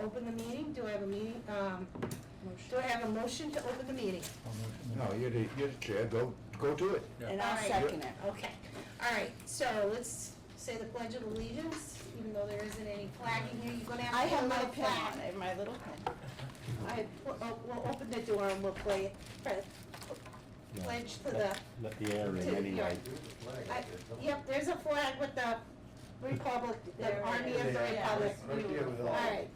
open the meeting. Do I have a meeting, do I have a motion to open the meeting? No, you're the chair, go to it. And I'll All right. second it. Okay, all right, so let's say the Pledge of Allegiance, even though there isn't any flagging here, you're gonna have to. I put a have my little pen flag. on it, my little pen. We'll open the door and we'll play it, pledge to the, Let the air in to anyway. yep, there's a flag with the Republic, the There it Army is. of the Yeah. Republic. Right there with All all. right,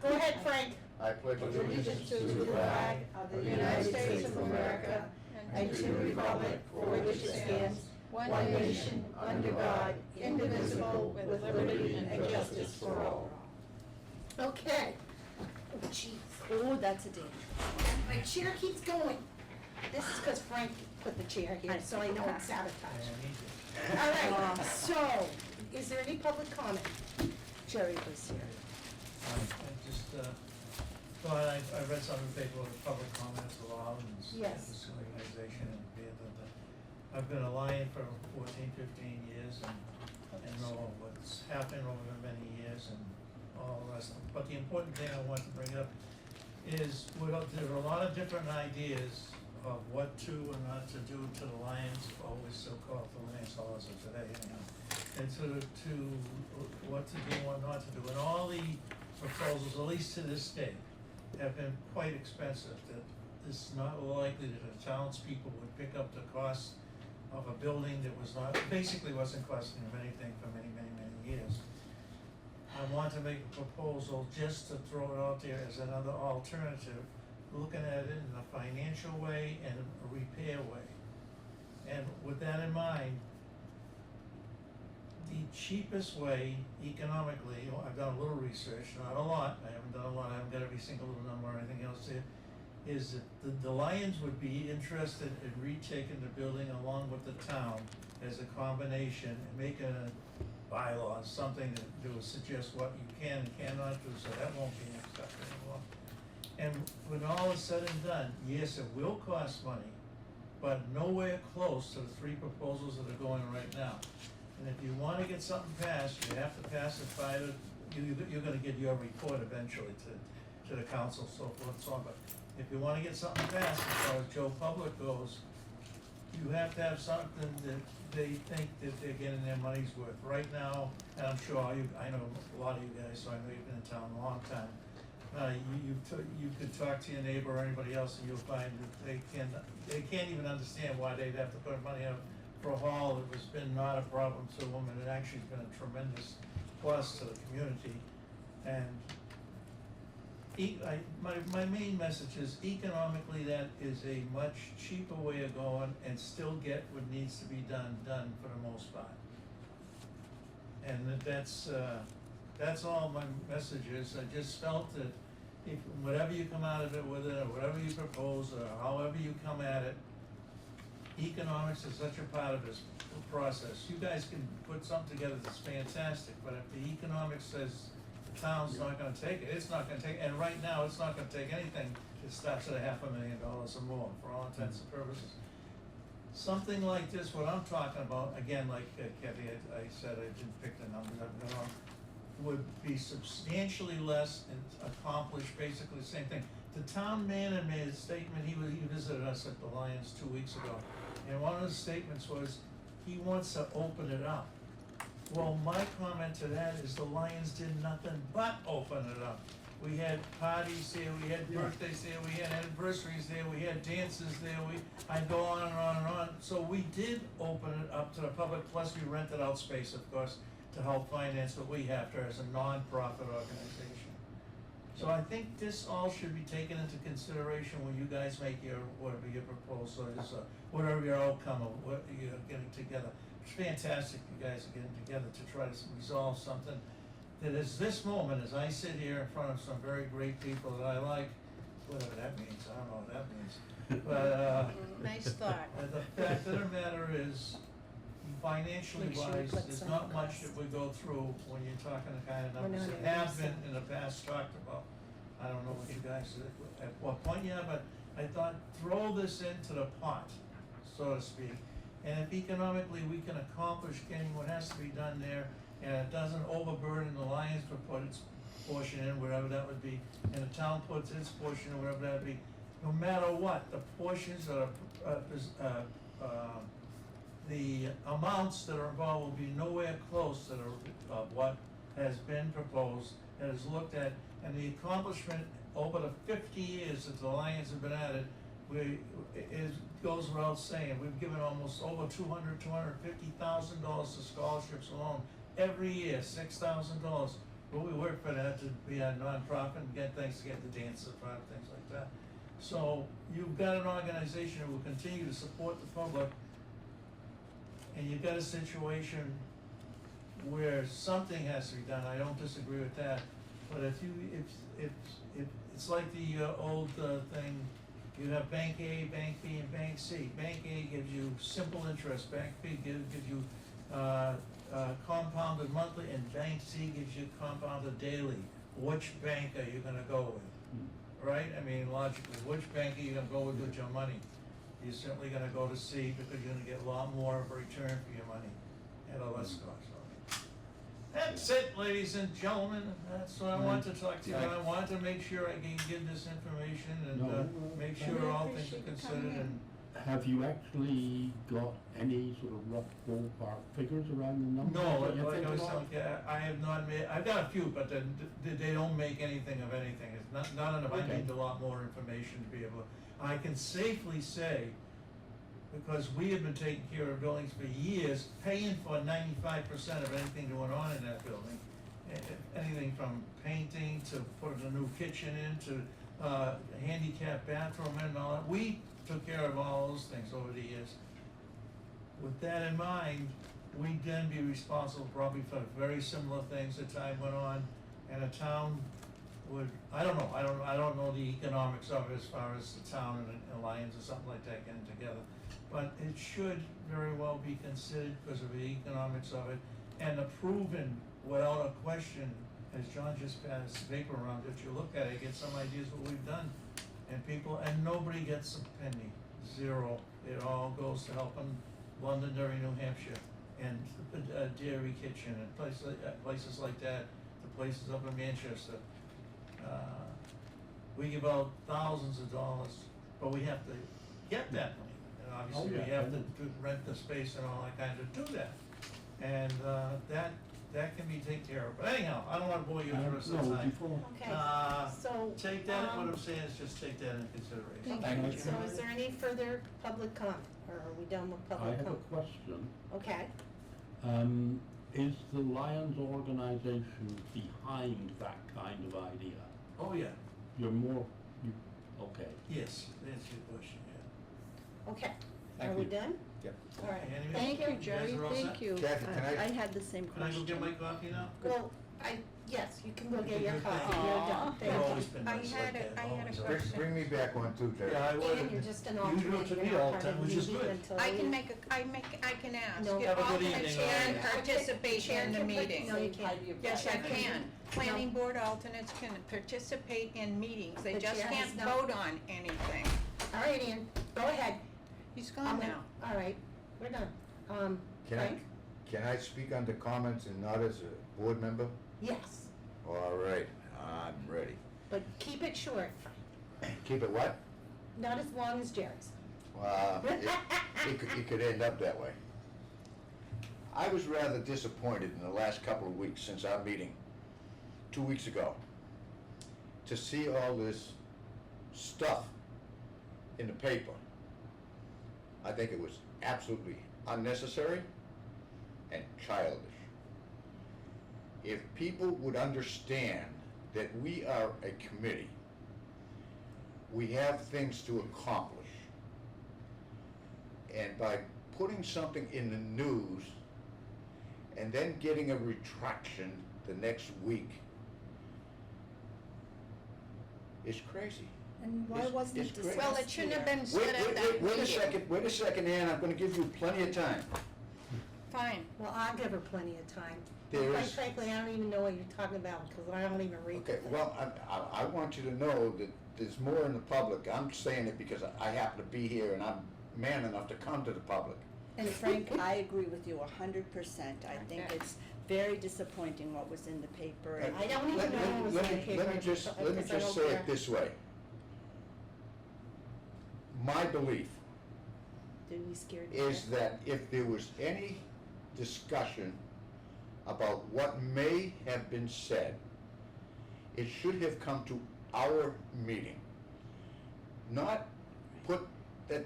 go ahead, Frank. I pledge Allegiance to the flag of the United States of America and to the republic for which it stands, one nation, under God, indivisible, with liberty and justice for all. Okay. Oh, jeez. Oh, that's a danger. My chair keeps going. This is because Frank put the chair here, so I know it's sabotage. All right, so, is there any public comment? Jerry was here. I just thought, I read some of the paper where the public comments allowed and Yes. this organization and be able to, I've been a Lion for 14, 15 years and know what's happened over many years and all the rest. But the important thing I want to bring up is there are a lot of different ideas of what to and not to do to the Lions, always so-called the Lions Halls of today, and to what to do or not to do. And all the proposals, at least to this day, have been quite expensive. That it's not likely that the townspeople would pick up the cost of a building that was not, basically wasn't costing them anything for many, many, many years. I want to make a proposal just to throw it out there as another alternative, looking at it in a financial way and a repair way. And with that in mind, the cheapest way economically, I've done a little research, not a lot, I haven't done a lot, I haven't got every single little number or anything else there, is that the Lions would be interested in retaking the building along with the town as a combination and making a bylaw, something that will suggest what you can and cannot do, so that won't be accepted anymore. And when all is said and done, yes, it will cost money, but nowhere close to the three proposals that are going right now. And if you want to get something passed, you have to pass it by the, you're gonna get your report eventually to the council, so forth and so on. But if you want to get something passed, as far as Joe Public goes, you have to have something that they think that they're getting their money's worth. Right now, and I'm sure I know a lot of you guys, so I know you've been in town a long time. You could talk to your neighbor or anybody else and you'll find that they can't even understand why they'd have to put money out for a hall that was been not a problem to them, and it actually has been a tremendous plus to the community. And my main message is economically that is a much cheaper way of going and still get what needs to be done for the most part. And that's all my message is. I just felt that if whatever you come out of it with it, or whatever you propose, or however you come at it, economics is such a part of this process. You guys can put something together that's fantastic, but if the economics says the town's not gonna take it, it's not gonna take, and right now, it's not gonna take anything that starts at $500,000 or more, for all intents and purposes. Something like this, what I'm talking about, again, like Kathy, I said, I didn't pick the numbers, I've been on, would be substantially less and accomplish basically the same thing. The town manager made a statement, he visited us at the Lions 2 weeks ago, and one of the statements was, he wants to open it up. Well, my comment to that is the Lions did nothing but open it up. We had parties there, we had birthdays there, we had anniversaries there, we had dances there, I go on and on and on. So we did open it up to the public, plus we rented out space, of course, to help finance what we have to as a non-profit organization. So I think this all should be taken into consideration when you guys make your, whatever your proposal is, whatever your outcome of what you're getting together. It's fantastic you guys are getting together to try to resolve something that is this moment, as I sit here in front of some very great people that I like, whatever that means, I don't know what that means. But Nice thought. the fact of the matter is, financially Make sure we wise, put there's some not much costs. that we go through when you're talking the kind of numbers not that even have been recent. in the past talked about. I don't know what you guys, at what point, yeah, but I thought, throw this into the pot, so to speak. And if economically we can accomplish getting what has to be done there, and it doesn't overburden the Lions report, it's portion in, wherever that would be, and the town puts its portion in, wherever that would be. No matter what, the portions that are, the amounts that are involved will be nowhere close to what has been proposed and is looked at, and the accomplishment over the 50 years that the Lions have been at it, goes without saying. We've given almost over $250,000 to scholarships alone every year, $6,000. But we work for that to be a nonprofit and get things to get the dances and things like that. So you've got an organization that will continue to support the public, and you've got a situation where something has to be done. I don't disagree with that, but if it's like the old thing, you have Bank A, Bank B, and Bank C. Bank A gives you simple interest, Bank B gives you compounded monthly, and Bank C gives you compounded daily. Which bank are you gonna go with? Right? I mean, logically, which bank are you gonna go with your money? You're certainly gonna go to C because you're gonna get a lot more of a return for your money at a less cost. That's it, ladies and gentlemen. That's what I wanted to talk to you about. I wanted to make sure I can give this information and make sure all things are considered. And Have you actually got any sort of rough ballpark figures around the numbers? no, that you're like I thinking was of? telling you, I have not made, I've got a few, but they don't make anything of anything. It's not enough. I Okay. need a lot more information to be able to, I can safely say, because we have been taking care of buildings for years, paying for 95% of anything going on in that building. Anything from painting to putting a new kitchen in to handicap bathroom in and all that. We took care of all those things over the years. With that in mind, we'd then be responsible probably for very similar things as time went on, and a town would, I don't know the economics of it as far as the town and Alliance or something like that getting together. But it should very well be considered because of the economics of it, and the proven, without a question, as John just passed the paper around, if you look at it, get some ideas what we've done. And nobody gets a penny, zero. It all goes to helping Londonderry, New Hampshire, and Dairy Kitchen, and places like that, the places up in Manchester. We give out thousands of dollars, but we have to get that money. And obviously, we have to rent the space and all that kind of do that. And that can be taken care of. But anyhow, I don't wanna bore you the rest of the No, time. before, Okay, Uh, so. Take that, what I'm saying is just take that into consideration. Okay, Thank you. so is there any further public comment, or are we done with I public have a comment? question. Okay, Is the Lions organization behind that kind of idea? Oh, yeah, You're more, okay. yes, that's your question, yeah. okay, Thank are we you. done? Yep. All right, Any- Thank you, guys Jerry, are all thank set? you. Kathy, can I- I had the same Can I go question. get my coffee now? well, yes, you can go get your Good, coffee, thank you're you. done, Aw. thank I've you. always been I nice had like a- that, I had a always. question. Bring me back one too, Terry. Yeah, I would. And you're just an You do alternate, it to you're me not all the part time, of the which is meeting good. until I we- can I can ask. No. If Have a good alternates evening, can all. participate in the No, meeting. you can't. Yes, I can. Planning board alternates can participate in meetings. They But just she has can't no- vote on anything. All right, Ian, go ahead. He's gone now. All right, we're done. Can I, Frank? can I speak on the comments and not as a board member? Yes, All right, I'm ready. but keep it short, Keep it what? not as long as Jerry's. It could end up that way. I was rather disappointed in the last couple of weeks since our meeting 2 weeks ago to see all this stuff in the paper. I think it was absolutely unnecessary and childish. If people would understand that we are a committee, we have things to accomplish. And by putting something in the news and then getting a retraction the next week is crazy. And why It's- wasn't it's it great. discussed Well, it shouldn't have here? been said at that Wait a meeting. wait a second, Ann, I'm gonna give you plenty of time. Fine. Well, I'll give her plenty of time. There Quite is- frankly, I don't even know what you're talking about, because I don't even read. Okay, well, I want you to know that there's more in the public. I'm saying it because I happen to be here and I'm man enough to come to the public. And Frank, I agree with you 100%. I think Okay. it's very disappointing what was in the paper. And I don't even Let- know let- what was let in the me- paper. Let me just because I don't say care. it this way. My belief Did we scare you? is that if there was any discussion about what may have been said, it should have come to our meeting. Not put that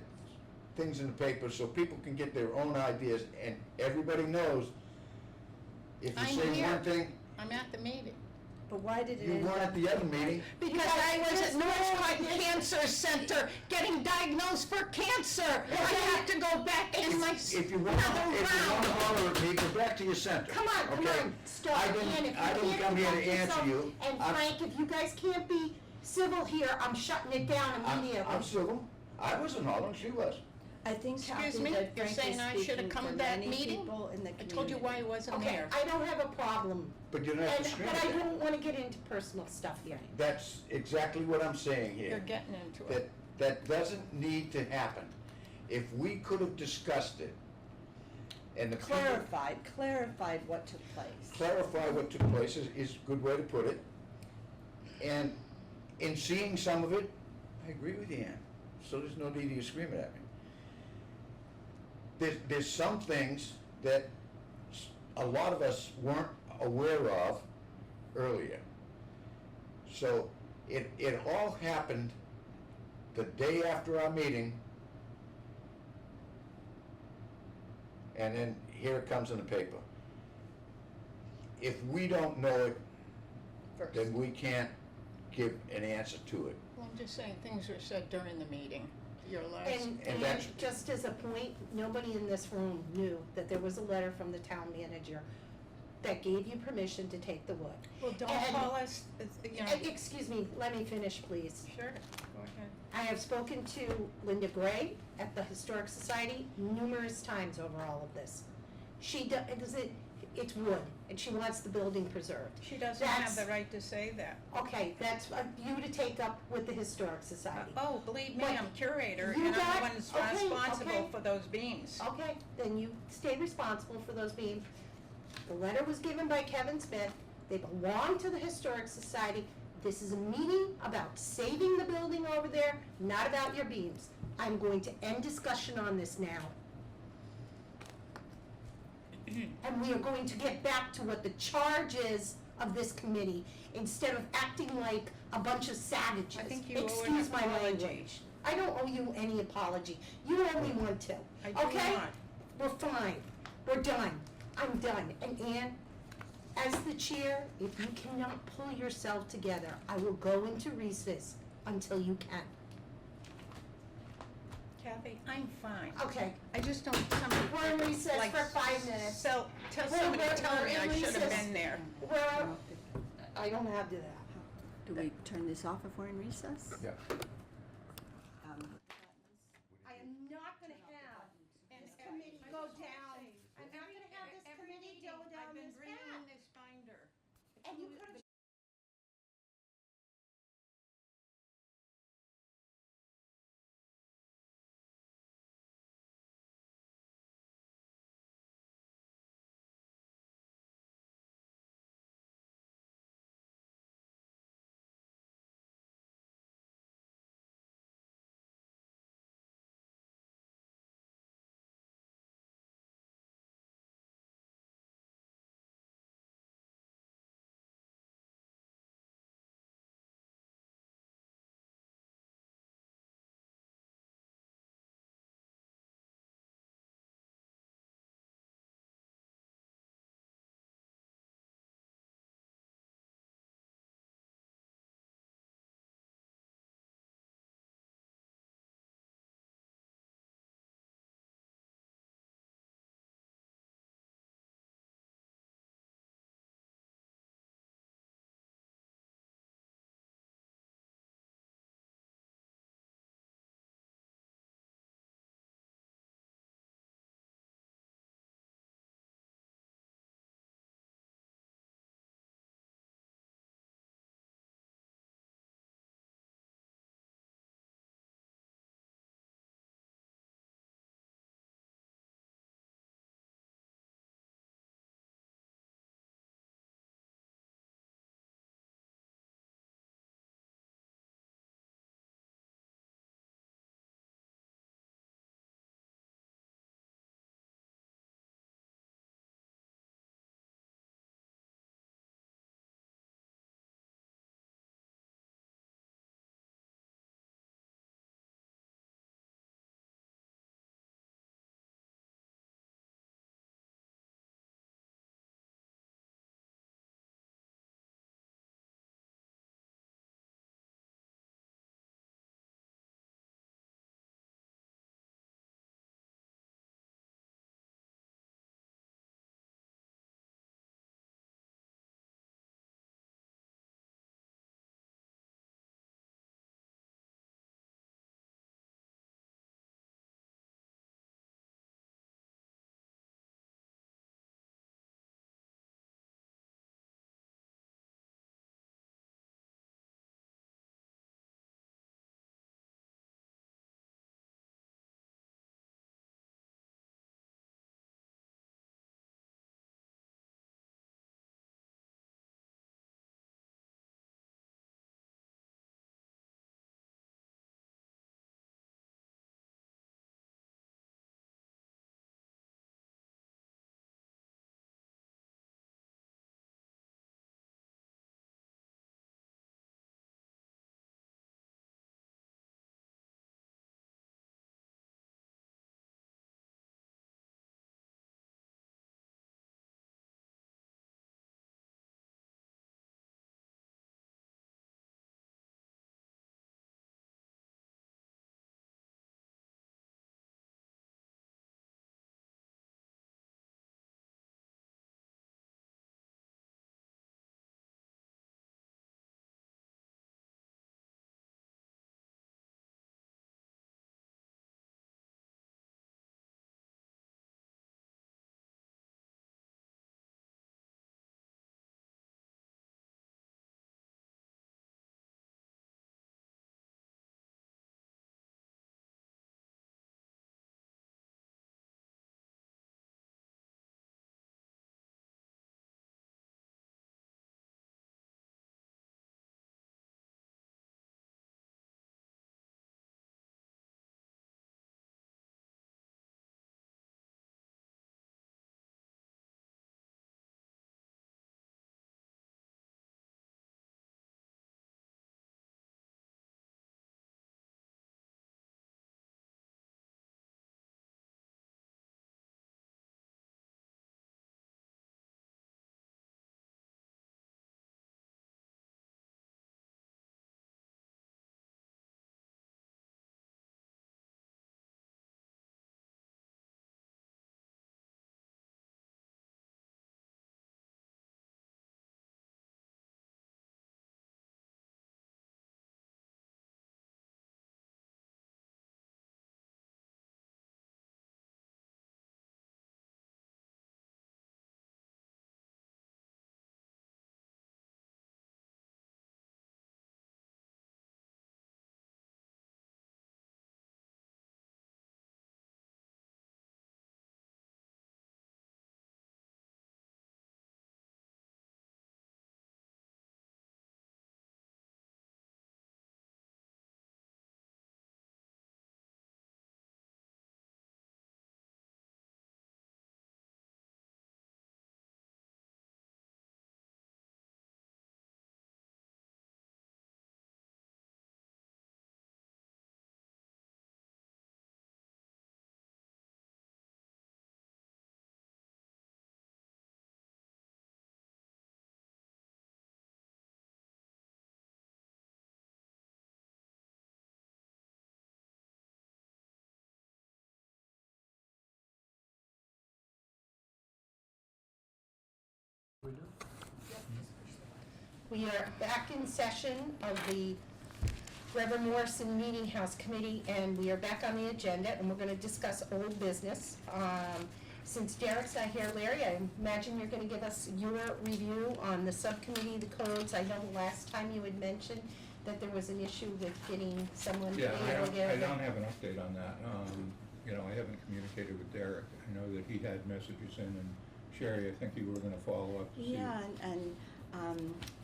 things in the paper so people can get their own ideas, and everybody knows if you I'm say here. one thing, I'm at the meeting. But why did it you end weren't up? at the other meeting. Because I was at North Cotton Cancer Center getting diagnosed for cancer. I have to go back in my If you want to holler at me, go back to your center. Come on, okay? stop. I Ann, didn't if you come can't here to conduct answer yourself- you. And I'm- Frank, if you guys can't be civil here, I'm shutting it down immediately. I'm civil. I wasn't hollering, she was. I think, Excuse Kathy, me? that You're Frank saying is I should have speaking come for to that many meeting? people in the I community. told you why I wasn't Okay, there. I don't have a problem, But you don't have to scream but at I me. don't wanna get into personal stuff here. That's exactly what I'm saying You're here. getting into That, it. that doesn't need to happen. If we could have discussed it, and the people Clarified what took place. clarify what took place is a good way to put it. And in seeing some of it, I agree with you, Ann. So there's no need of you screaming at me. There's some things that a lot of us weren't aware of earlier. So it all happened the day after our meeting, and then here it comes in the paper. If we don't know it, First. then we can't give an answer to it. Well, I'm just saying, things were said during the meeting. Your last, And And that's- just as a point, nobody in this room knew that there was a letter from the town manager that gave you permission to take the wood. well, don't and- call us, you know. Excuse me, let me finish, please. Sure, go ahead. I have spoken to Linda Gray at the Historic Society numerous times over all of this. She does it, it's wood, and she wants the building preserved. She doesn't have That's- the right to say that. Okay, that's for you to take up with the Historic Society. Oh, believe me, But I'm curator, you and I'm got- the one that's okay, responsible okay. for those beams. Okay, then you stay responsible for those beams. The letter was given by Kevin Smith, they belong to the Historic Society. This is a meeting about saving the building over there, not about your beams. I'm going to end discussion on this now. And we are going to get back to what the charge is of this committee, instead of acting like a bunch of savages. I think you owe an Excuse my apology. language. I don't owe you any apology. You owe me one too. I do Okay? not. We're fine. We're done. I'm done. And Ann, as the chair, if you cannot pull yourself together, I will go into recess until you can. Kathy, I'm fine. Okay. I just don't, somebody. We're in recess like, for 5 minutes. So, tell We're- somebody, we're- tell we're me in I should have recess. been there. Well, I don't have to that. Do we turn this off if we're in recess? Yeah. I am not gonna have this committee go down. I'm not gonna have this committee go down I've been this bringing path. this binder. And you could have We are back in session of the Reverend Morrison Meeting House Committee, and we are back on the agenda, and we're gonna discuss old business. Since Derek's not here, Larry, I imagine you're gonna give us your review on the subcommittee, the codes. I know the last time you had mentioned that there was an issue with getting someone to be Yeah, able to get. I don't have an update on that. You know, I haven't communicated with Derek. I know that he had messages in, and Sherry, I think you were gonna follow up to see. Yeah, and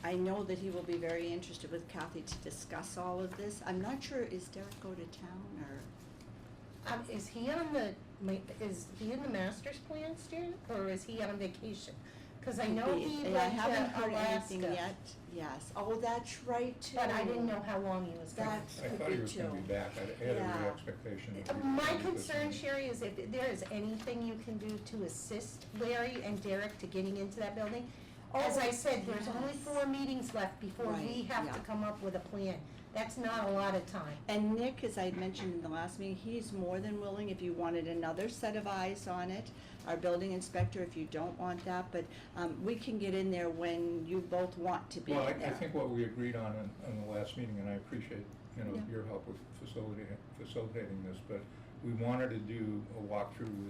I know that he will be very interested with Kathy to discuss all of this. I'm not sure, is Derek go to town or? Is he in the master's plan, Stuart, or is he on vacation? Cause I know he I went haven't to heard Alaska, anything yet, yes. Oh, that's right too. but I didn't know how long he was gone. That's- I could thought be he was gonna too. be back. I had every Yeah. expectation that he would My be this concern, week. Sherry, is if there is anything you can do to assist Larry and Derek to getting into that building. As I said, there's only yes. 4 meetings left before we Right, have to yeah. come up with a plan. That's not a lot of time. And Nick, as I had mentioned in the last meeting, he's more than willing if you wanted another set of eyes on it. Our building inspector, if you don't want that, but we can get in there when you both want to be in Well, there. I think what we agreed on in the last meeting, and I appreciate, you know, Yeah. your help with facilitating this, but we wanted to do a walkthrough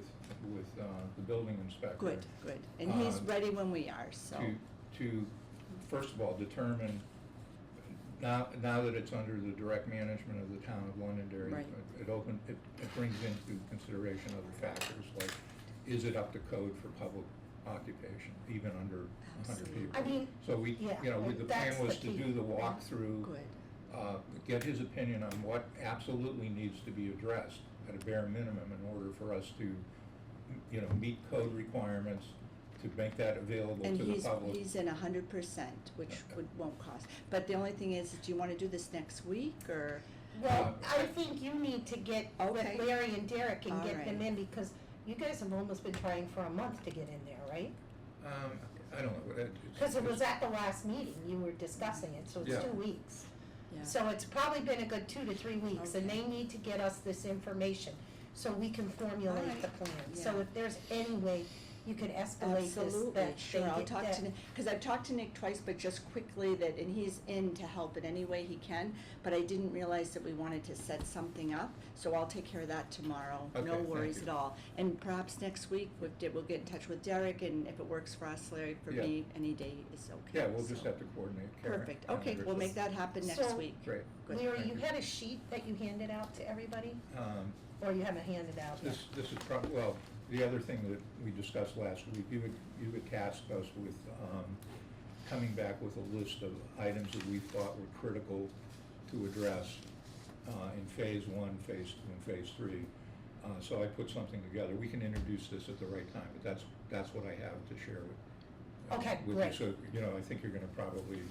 with the building inspector. Good, good. And he's Uh, ready when we are, so. To, first of all, determine, now that it's under the direct management of the town of Londonderry, Right. it brings into consideration other factors, like, is it up to code for public occupation, even under 100 Absolutely. people? I mean, So we, yeah, you know, the that's plan was the to key. do the walkthrough, Good. get his opinion on what absolutely needs to be addressed at a bare minimum in order for us to, you know, meet code requirements, to make that available And to the public. he's in 100%, which Okay. won't cost. But the only thing is, do you want to do this next week, or? well, I think you need to get Okay. with Larry and Derek and All get them right. in, because you guys have almost been trying for a month to get in there, right? I don't know, it's. Because it was at the last meeting, you were discussing it, so it's Yeah. 2 weeks. Yeah. So it's probably been a good 2 to 3 weeks, and Okay. they need to get us this information so we can formulate Alright. the plan. So Yeah. if there's any way you could escalate this, Absolutely, that sure, they I'll get talk that. to Nick, because I've talked to Nick twice, but just quickly that, and he's in to help in any way he can, but I didn't realize that we wanted to set something up, so I'll take care of that tomorrow, Okay, no thank worries you. at all. And perhaps next week, we'll get in touch with Derek, and if it works for us, Larry, for Yeah. me, any day is okay. Yeah, we'll just so. have to coordinate. Karen. Perfect, okay, we'll make that happen next So- week. Great. Good. Larry, Thank you you. had a sheet that you handed out to everybody, Um, or you haven't handed out yet? This is well, the other thing that we discussed last week, you had tasked us with, coming back with a list of items that we thought were critical to address, in phase 1, phase 2, and phase 3. So I put something together. We can introduce this at the right time, but that's what I have to share with. Okay, with great. you. So, you know, I think you're gonna probably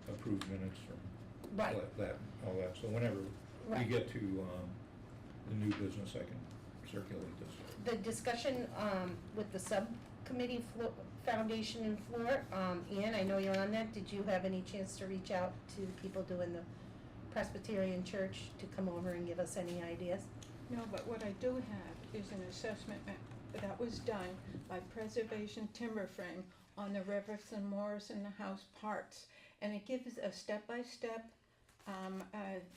approve minutes from Right. all that. So whenever we Right. get to, the new business, I can circulate this. The discussion with the subcommittee foundation and floor, Ann, I know you're on that, did you have any chance to reach out to the people doing the Presbyterian Church to come over and give us any ideas? No, but what I do have is an assessment that was done by Preservation Timber Frame on the Reverend Morrison House parts. And it gives a step-by-step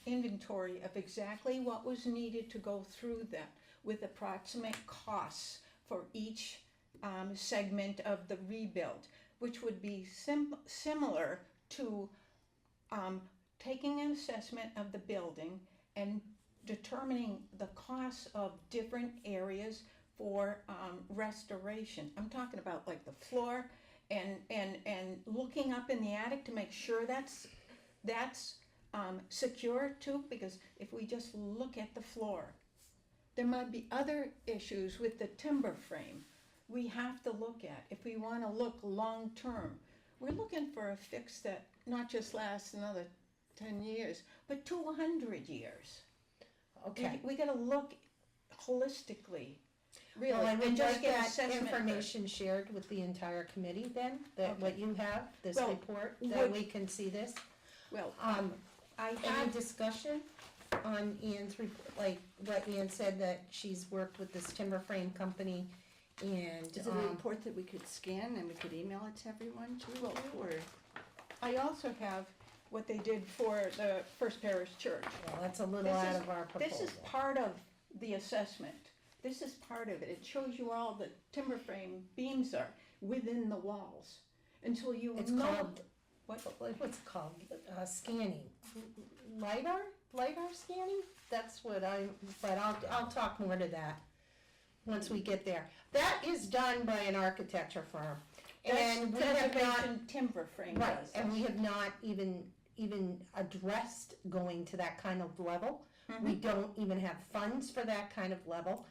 inventory of exactly what was needed to go through that, with approximate costs for each segment of the rebuild, which would be similar to taking an assessment of the building and determining the costs of different areas for restoration. I'm talking about like the floor and looking up in the attic to make sure that's secure too, because if we just look at the floor, there might be other issues with the timber frame we have to look at if we want to look long term. We're looking for a fix that not just lasts another 10 years, but 200 years. Okay. We gotta look holistically, really, Well, I would and just like get that assessment. information shared with the entire committee then, that what you have, this Well, report, that would- we can see this. Well, I had discussion on Ian's report, like what Ian said, that she's worked with this timber frame company And, Is it a report that we could scan and we could email it to everyone to review, or? I also have what they did for the First Parish Church. well, that's a little This out is- of our proposal. This is part of the assessment. This is part of it. It shows you all the timber frame beams are within the walls until you It's know. called, What? what's it called, scanning, LiDAR scanning? That's what but I'll talk more to that once we get there. That is done by an architecture firm. And we have not, Preservation timber frame right, does and this. we have not even addressed going to that kind of level. We don't even have funds for that kind of level.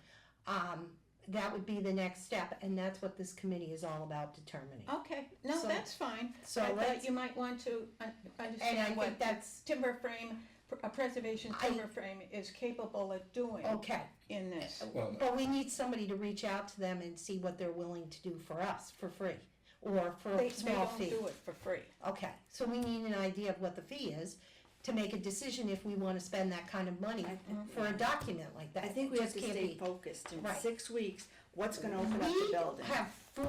That would be the next step, and that's what this committee is all about determining. Okay, no, So- that's fine. So I thought let's, you might want to and I understand think what that's, timber frame, a preservation timber frame is capable of doing okay. in this. Well, But we need somebody to reach out to them and see what they're willing to do for us, for free, or for They a small don't fee. do it for free. Okay, so we need an idea of what the fee is to make a decision if we wanna spend that kind of money for a document like that. I think we It have to just can't stay be- focused. In Right. 6 weeks, what's gonna open up the building? We have 4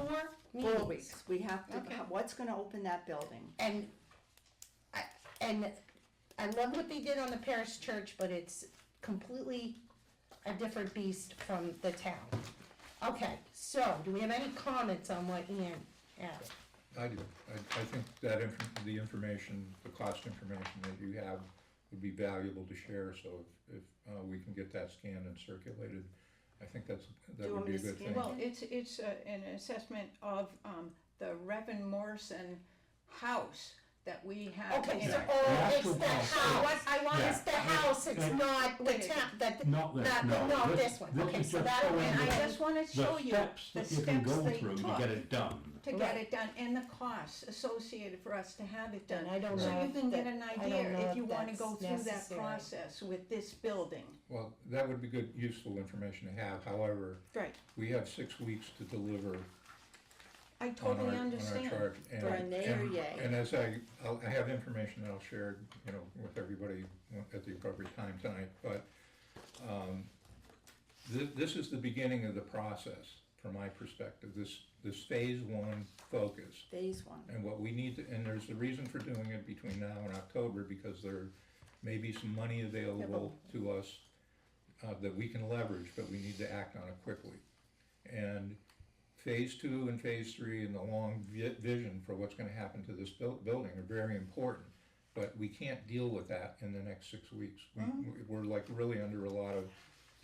4 meetings. weeks. We have to, Okay. what's gonna open that building? And I love what they did on the parish church, but it's completely a different beast from the town. Okay, so, do we have any comments on what Ian added? I do. I think that the information, the cost information that you have would be valuable to share, so if we can get that scanned and circulated, I think that Do you would want be me a to good scan thing. Well, it's an assessment of the Reverend Morrison house that we have Okay, in so, our. it's actual the house. house. What I want Yeah. is It's the house, it's Okay. not the Wait. town, Not this, no. no, this one, This okay, is so just that'll, showing And I the- just wanna show you steps the that you can steps go they through to took get it done. to get Right. it done and the costs associated for us to have it done. And I don't So know you if can get that- an I don't idea know if if you wanna that's go through that necessary. process with this building. Well, that would be good, useful information to have, however, Right, we have 6 weeks to deliver I on totally our understand. charge. For a nay or yay. And as I have information that I'll share, with everybody at the appropriate time tonight, but, this is the beginning of the process, from my perspective, this phase 1 focus. Phase 1. And what we need to, and there's a reason for doing it between now and October, because there may be some money available to us that we can leverage, but we need to act on it quickly. And phase 2 and phase 3 and the long vision for what's gonna happen to this building are very important, but we can't deal with that in the next 6 weeks. We're like really under a lot of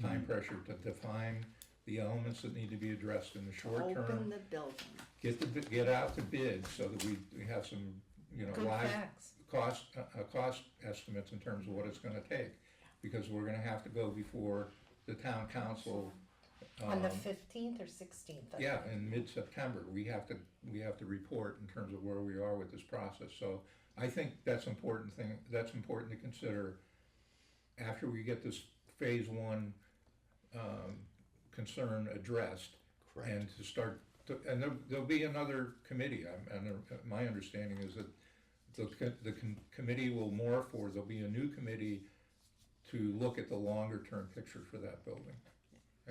time pressure to define the elements that need to be addressed in the short Open term. the building. Get out to bid so that we have some, Good live facts. cost estimates in terms of what it's gonna take. Because we're gonna have to go before the town council. On the 15th or 16th? I Yeah, think. in mid-September, we have to report in terms of where we are with this process. So I think that's important to consider after we get this phase 1 concern addressed. Correct. And to start, and there'll be another committee, and my understanding is that the committee will morph, or there'll be a new committee to look at the longer-term picture for that building.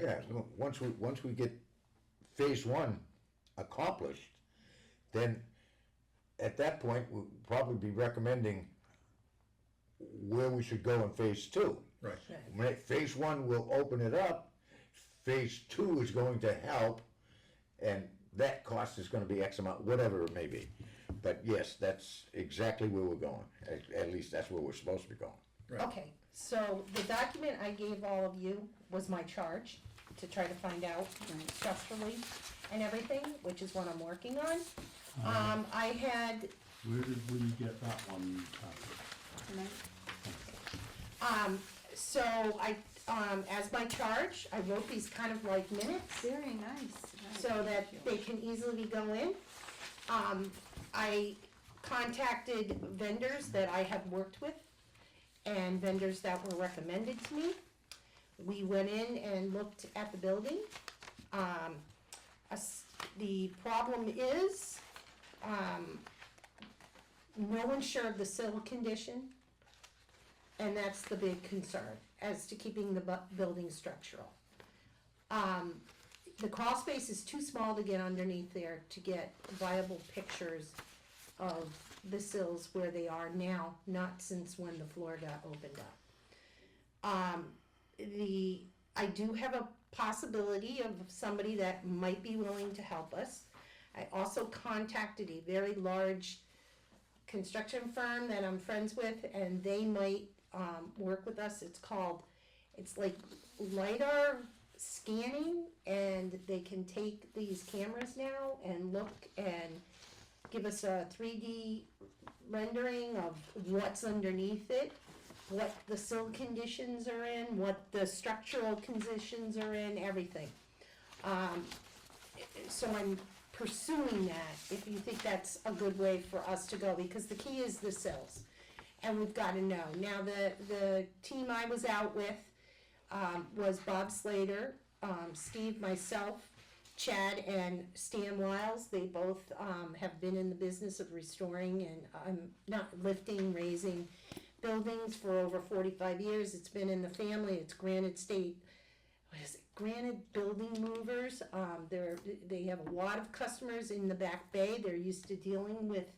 Yeah, once we get phase 1 accomplished, then at that point, we'll probably be recommending where we should go in phase 2. Right. Phase 1 will open it up, phase 2 is going to help, and that cost is gonna be X amount, whatever it may be. But yes, that's exactly where we're going, at least that's where we're supposed to be going. Right. Okay, so the document I gave all of you was my charge to try to find out structurally and everything, which is what I'm working on. I had, Where did we get that one? Tonight? so I, as my charge, I wrote these kind of like minutes Very nice. so that they can easily go in. I contacted vendors that I have worked with and vendors that were recommended to me. We went in and looked at the building. The problem is, no one's sure of the sill condition, and that's the big concern as to keeping the building structural. the crawl space is too small to get underneath there to get viable pictures of the sills where they are now, not since when the floor got opened up. I do have a possibility of somebody that might be willing to help us. I also contacted a very large construction firm that I'm friends with, and they might work with us. It's like LiDAR scanning, and they can take these cameras now and look and give us a 3D rendering of what's underneath it, what the sill conditions are in, what the structural conditions are in, everything. So I'm pursuing that, if you think that's a good way for us to go, because the key is the sills, and we've got to know. Now, the team I was out with was Bob Slater, Steve, myself, Chad, and Stan Wiles. They both have been in the business of restoring and not lifting, raising buildings for over 45 years. It's been in the family. It's Granite State. What is it? Granite Building Movers. They have a lot of customers in the Back Bay. They're used to dealing with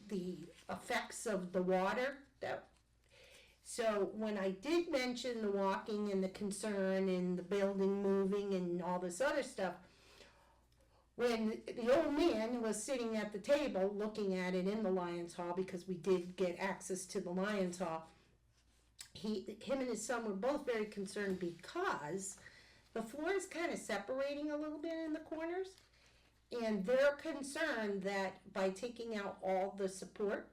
the effects of the water. So when I did mention the walking and the concern and the building moving and all this other stuff, when the old man was sitting at the table looking at it in the Lions Hall, because we did get access to the Lions Hall, him and his son were both very concerned because the floor is kind of separating a little bit in the corners, and they're concerned that by taking out all the support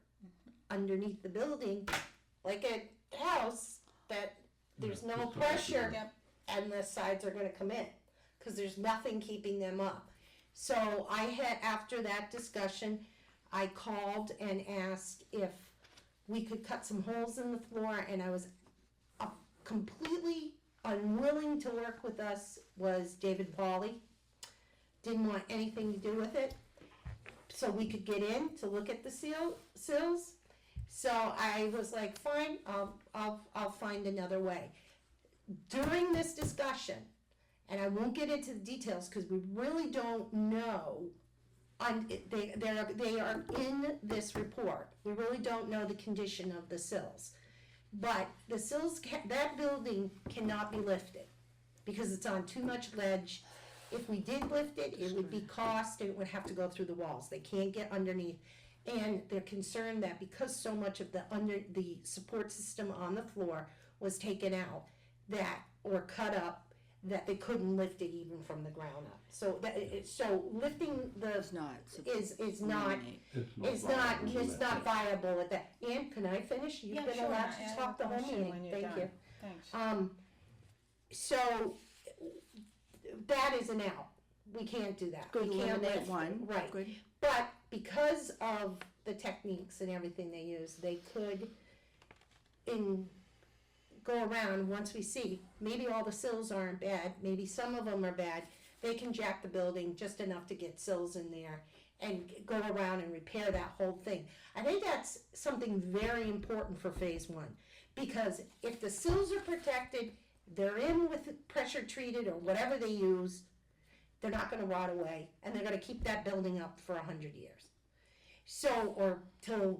underneath the building, like a house, that there's no pressure. Yep. And the sides are going to come in because there's nothing keeping them up. So after that discussion, I called and asked if we could cut some holes in the floor, and I was completely unwilling to work with us was David Pauley. Didn't want anything to do with it. So we could get in to look at the sills. So I was like, fine, I'll find another way. During this discussion, and I won't get into the details because we really don't know, they are in this report. We really don't know the condition of the sills. But the sills, that building cannot be lifted because it's on too much ledge. If we did lift it, it would be cost, and it would have to go through the walls. They can't get underneath. And they're concerned that because so much of the support system on the floor was taken out, or cut up, that they couldn't lift it even from the ground up. So lifting It's not. is not viable at that. Ann, can I finish? You've Yeah, been sure. allowed I to have talk a the whole question meeting. when you're Thank done. you. Thanks. So that is an out. We can't do that. Good, We can't eliminate lift. one. Right. Good. But because of the techniques and everything they use, they could go around once we see, maybe all the sills aren't bad, maybe some of them are bad, they can jack the building just enough to get sills in there and go around and repair that whole thing. I think that's something very important for phase one, because if the sills are protected, they're in with pressure treated or whatever they use, they're not gonna rot away, and they're gonna keep that building up for 100 years. So, or till,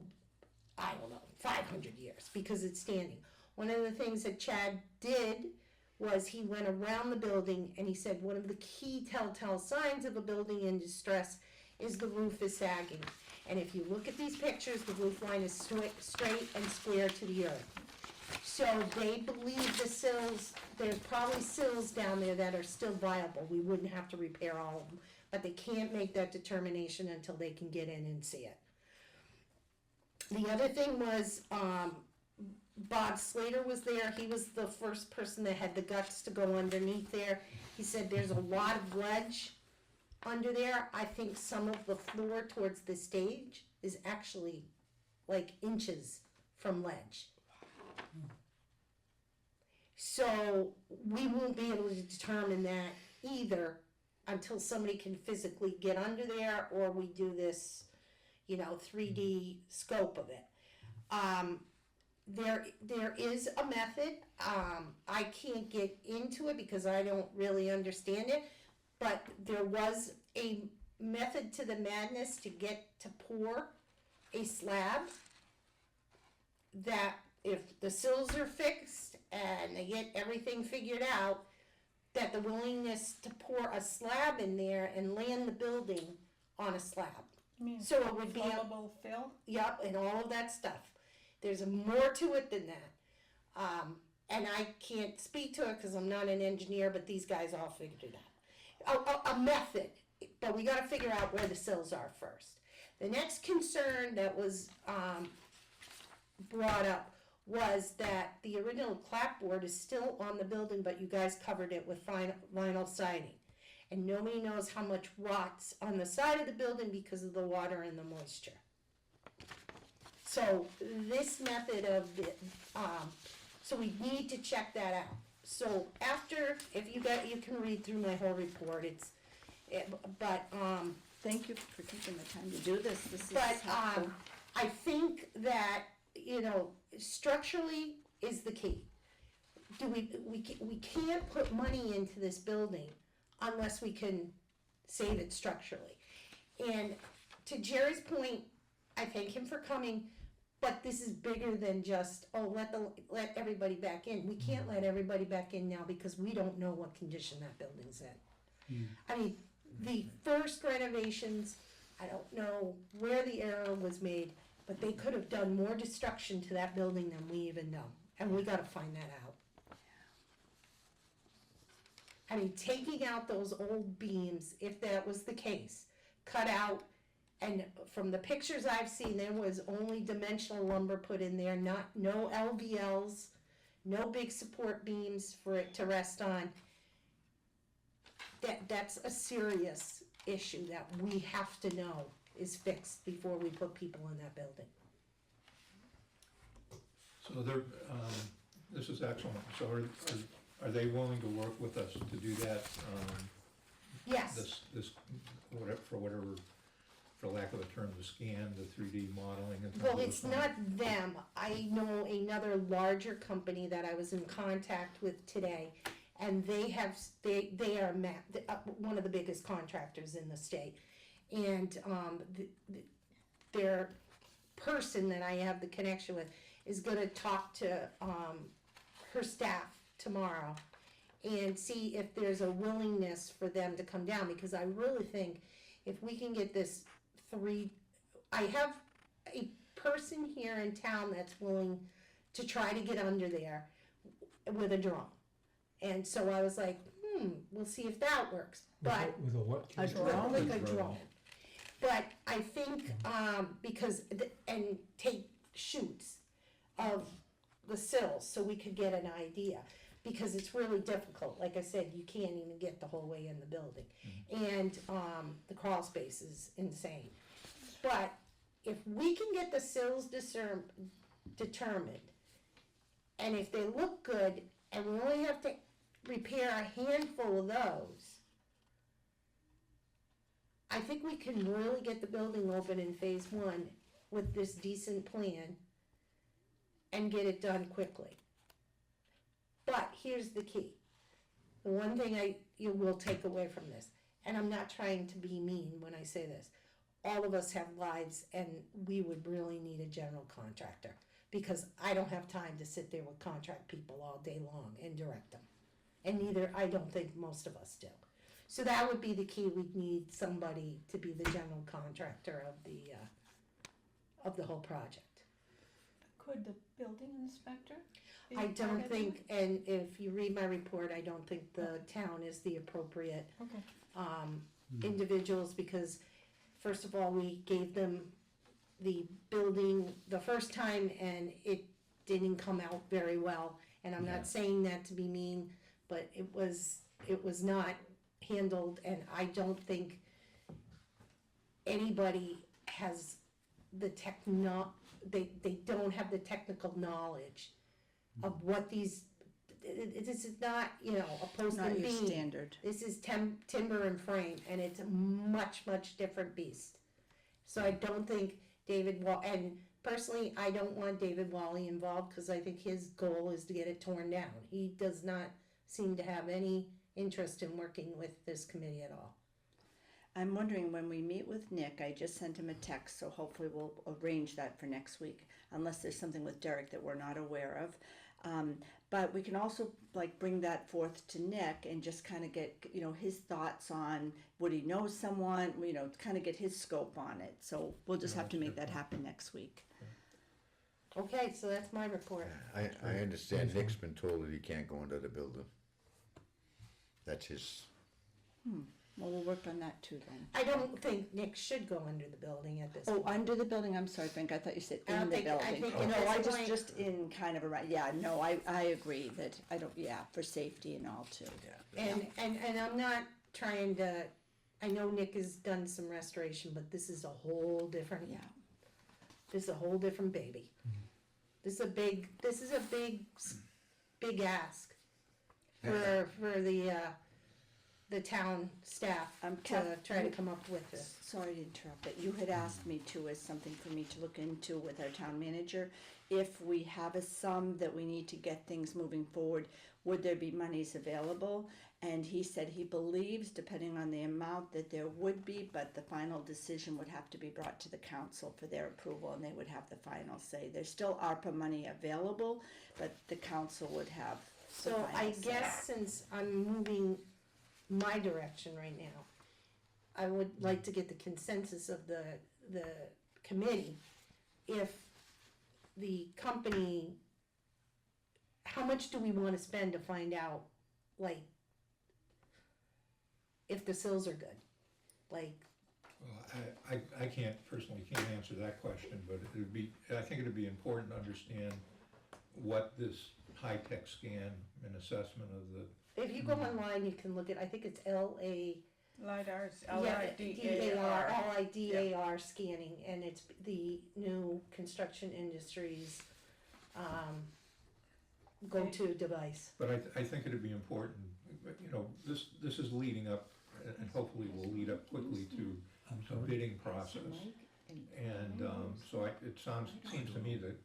I don't know, 500 years, because it's standing. One of the things that Chad did was he went around the building and he said one of the key telltale signs of a building in distress is the roof is sagging. And if you look at these pictures, the roof line is straight and square to the earth. So they believe the sills, there's probably sills down there that are still viable. We wouldn't have to repair all of them, but they can't make that determination until they can get in and see it. The other thing was, Bob Slater was there. He was the first person that had the guts to go underneath there. He said there's a lot of ledge under there. I think some of the floor towards the stage is actually like inches from ledge. So we won't be able to determine that either until somebody can physically get under there, or we do this, 3D scope of it. there is a method. I can't get into it because I don't really understand it, but there was a method to the madness to get to pour a slab that if the sills are fixed and they get everything figured out, that the willingness to pour a slab in there and land the building on a slab. I mean, So it would be, flammable fill? yep, and all of that stuff. There's more to it than that. And I can't speak to it because I'm not an engineer, but these guys all figured it out. A method, but we gotta figure out where the sills are first. The next concern that was brought up was that the original clapboard is still on the building, but you guys covered it with vinyl siding. And nobody knows how much rots on the side of the building because of the water and the moisture. So this method of the, so we need to check that out. So after, if you can read through my whole report, Thank you for taking the time to do this. This is but helpful. I think that, structurally is the key. We can't put money into this building unless we can save it structurally. And to Jerry's point, I thank him for coming, but this is bigger than just, let everybody back in. We can't let everybody back in now because we don't know what condition that building's in. I mean, the first renovations, I don't know where the error was made, but they could have done more destruction to that building than we even know, and we gotta find that out. I mean, taking out those old beams, if that was the case, cut out, and from the pictures I've seen, there was only dimensional lumber put in there, no LVLs, no big support beams for it to rest on. That's a serious issue that we have to know is fixed before we put people in that building. So this is excellent. So are they willing to work with us to do that? Yes, This, whatever, for lack of a term, the scan, the 3D modeling and things well, of it's this kind? not them. I know another larger company that I was in contact with today, and they are one of the biggest contractors in the state. And their person that I have the connection with is gonna talk to her staff tomorrow and see if there's a willingness for them to come down, because I really think if we can get this I have a person here in town that's willing to try to get under there with a drone. And so I was like, we'll see if that works. But With a what? A drone? like a drone. But I think, because, and take shoots of the sills so we could get an idea. Because it's really difficult. Like I said, you can't even get the whole way in the building. And the crawl space is insane. But if we can get the sills determined, and if they look good, and we only have to repair a handful of those, I think we can really get the building open in phase 1 with this decent plan and get it done quickly. But here's the key. The one thing you will take away from this, and I'm not trying to be mean when I say this, all of us have lives and we would really need a general contractor, because I don't have time to sit there with contract people all day long and direct them. And neither, I don't think most of us do. So that would be the key. We'd need somebody to be the general contractor of the whole project. Could the building inspector be I part don't of think, it? and if you read my report, I don't think the town is the appropriate Okay, individuals, because first of all, we gave them the building the first time and it didn't come out very well. And I'm not saying that to be mean, but it was not handled, and I don't think anybody has the they don't have the technical knowledge of what these, this is not, a post Not and your beam. standard. This is timber and frame, and it's a much, much different beast. So I don't think David and personally, I don't want David Wally involved because I think his goal is to get it torn down. He does not seem to have any interest in working with this committee at all. I'm wondering, when we meet with Nick, I just sent him a text, so hopefully we'll arrange that for next week, unless there's something with Derek that we're not aware of. But we can also like bring that forth to Nick and just kind of get, you know, his thoughts on, would he know someone, you know, kind of get his scope on it. So we'll just have to make that happen next week. Okay, so that's my report. I understand Nick's been told that he can't go into the building. That's his, Well, we'll work on that too then. I don't think Nick should go under the building at this Oh, point. under the building, I'm sorry, Frank, I thought you said I don't in the think- I building. think No, at I this point- just in kind of around, yeah, no, I agree that, I don't, yeah, for safety and all too. And I'm not trying to, I know Nick has done some restoration, but this is a whole different, Yeah, this is a whole different baby. This is a big ask for the town staff to Kath, try to come up with this. sorry to interrupt, but you had asked me to, as something for me to look into with our town manager, if we have a sum that we need to get things moving forward, would there be monies available? And he said he believes, depending on the amount, that there would be, but the final decision would have to be brought to the council for their approval, and they would have the final say. There's still ARPA money available, but the council would have the So I final say. guess since I'm moving my direction right now, I would like to get the consensus of the committee. If the company, how much do we wanna spend to find out, like, if the sills are good? Like, Well, I personally can't answer that question, but I think it'd be important to understand what this high-tech scan and assessment of the, if you go online, you can look at, I think it's LIDAR's, LIDAR, LIDAR. LIDAR scanning, and it's the new construction industry's, go-to device. but I think it'd be important, you know, this is leading up, and hopefully will lead up quickly to I'm a sorry. bidding process. And so it seems to me that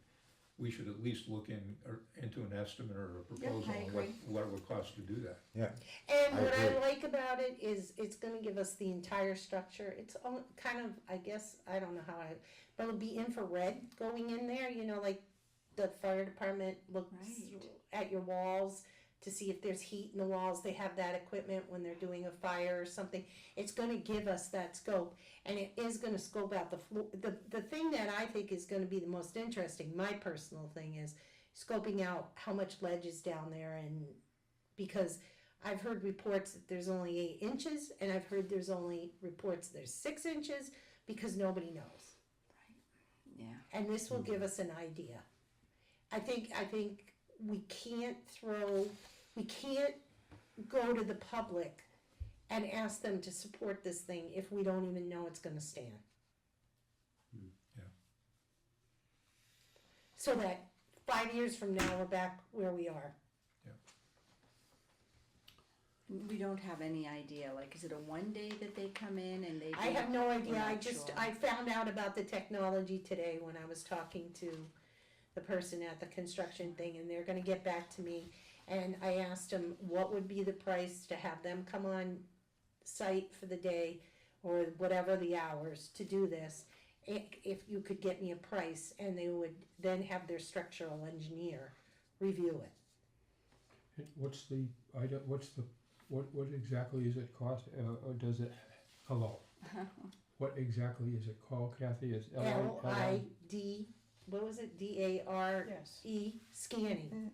we should at least look into an estimate or a proposal I on agree. what it would cost to do that. yeah. And I what I agree. like about it is it's gonna give us the entire structure. It's all kind of, I guess, I don't know how but it'll be infrared going in there, you know, like the fire department looks Right. at your walls to see if there's heat in the walls. They have that equipment when they're doing a fire or something. It's gonna give us that scope, and it is gonna scope out the floor. The thing that I think is gonna be the most interesting, my personal thing, is scoping out how much ledge is down there, and because I've heard reports that there's only 8 inches, and I've heard there's only reports there's 6 inches, because nobody knows. Yeah. And this will give us an idea. I think we can't go to the public and ask them to support this thing if we don't even know it's gonna stand. Yeah. So that 5 years from now, we're back where we are. We don't have any idea, like, is it a one day that they come in and they do? I have no idea, We're I not just, sure. I found out about the technology today when I was talking to the person at the construction thing, and they're gonna get back to me. And I asked them what would be the price to have them come on site for the day, or whatever the hours to do this, if you could get me a price, and they would then have their structural engineer review it. What's the, what exactly is it cost, or does it, hello? What exactly is it called, Kathy? Is LID, what was it, DARE, Yes. scanning.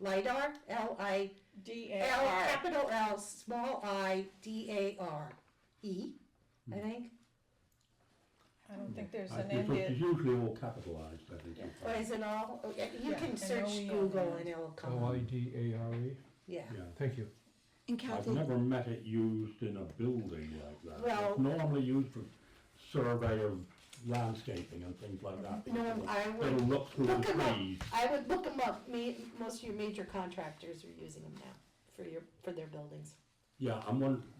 LIDAR, L, DAR. capital L, small I, DARE, I think. I don't think there's I an think end it's in. usually all capitalized, I think. Yeah. Or is it all, okay, you Yeah, can and search OEM, Google yeah. and it'll come up, LIDARE? yeah. Yeah. Thank you. And I've Kathy, never met it used in a building like that. Well- It's normally used for survey of landscaping and things like that. No, I It'll would look through the look 'em up. trees. I would look them up, most of your major contractors are using them now for their buildings. Yeah,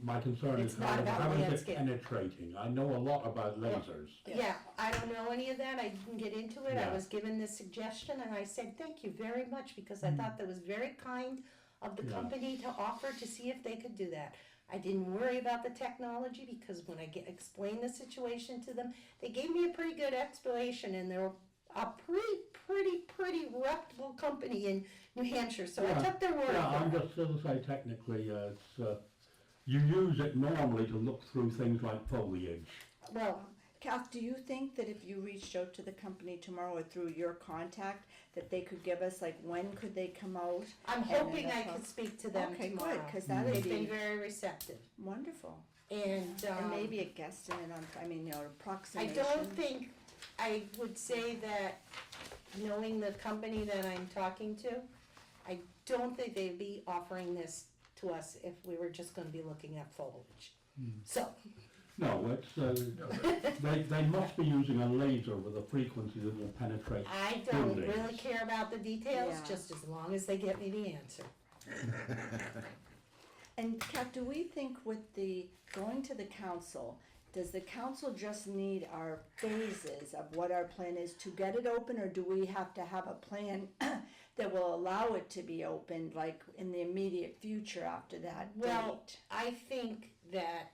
my concern It's is not about how is it landscape. penetrating? I know a lot about lasers. Yeah, I don't know any of that, I didn't get into it, I Yeah. was given this suggestion, and I said, thank you very much, because I thought that was very kind of the Yeah. company to offer to see if they could do that. I didn't worry about the technology, because when I explained the situation to them, they gave me a pretty good explanation, and they're a pretty reputable company in New Hampshire, so I Yeah. took their word Yeah, I'm for it. just going to say technically, you use it normally to look through things like foliage. Well, Kath, do you think that if you reached out to the company tomorrow or through your contact, that they could give us, like, when could they come out? I'm And hoping I enough could speak to them Okay, tomorrow. good, because that would They've been be very receptive, wonderful. and, And maybe a guesstimate on, I approximation. don't think, I would say that, knowing the company that I'm talking to, I don't think they'd be offering this to us if we were just gonna be looking at foliage. So, No, it's, they must be using a laser with a frequency that will penetrate I don't buildings. really care about the details, Yeah. just as long as they get me the answer. And Kath, do we think with the, going to the council, does the council just need our phases of what our plan is to get it open, or do we have to have a plan that will allow it to be opened, like in the immediate future after that Well, date? I think that,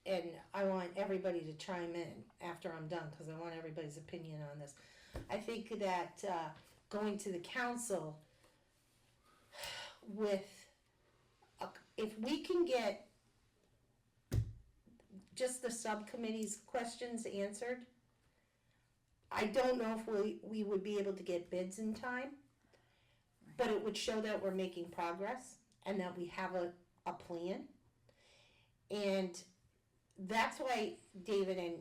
and I want everybody to chime in after I'm done, because I want everybody's opinion on this. I think that going to the council with, if we can get just the subcommittee's questions answered, I don't know if we would be able to get bids in time, but it would show that we're making progress and that we have a plan. And that's why, David, and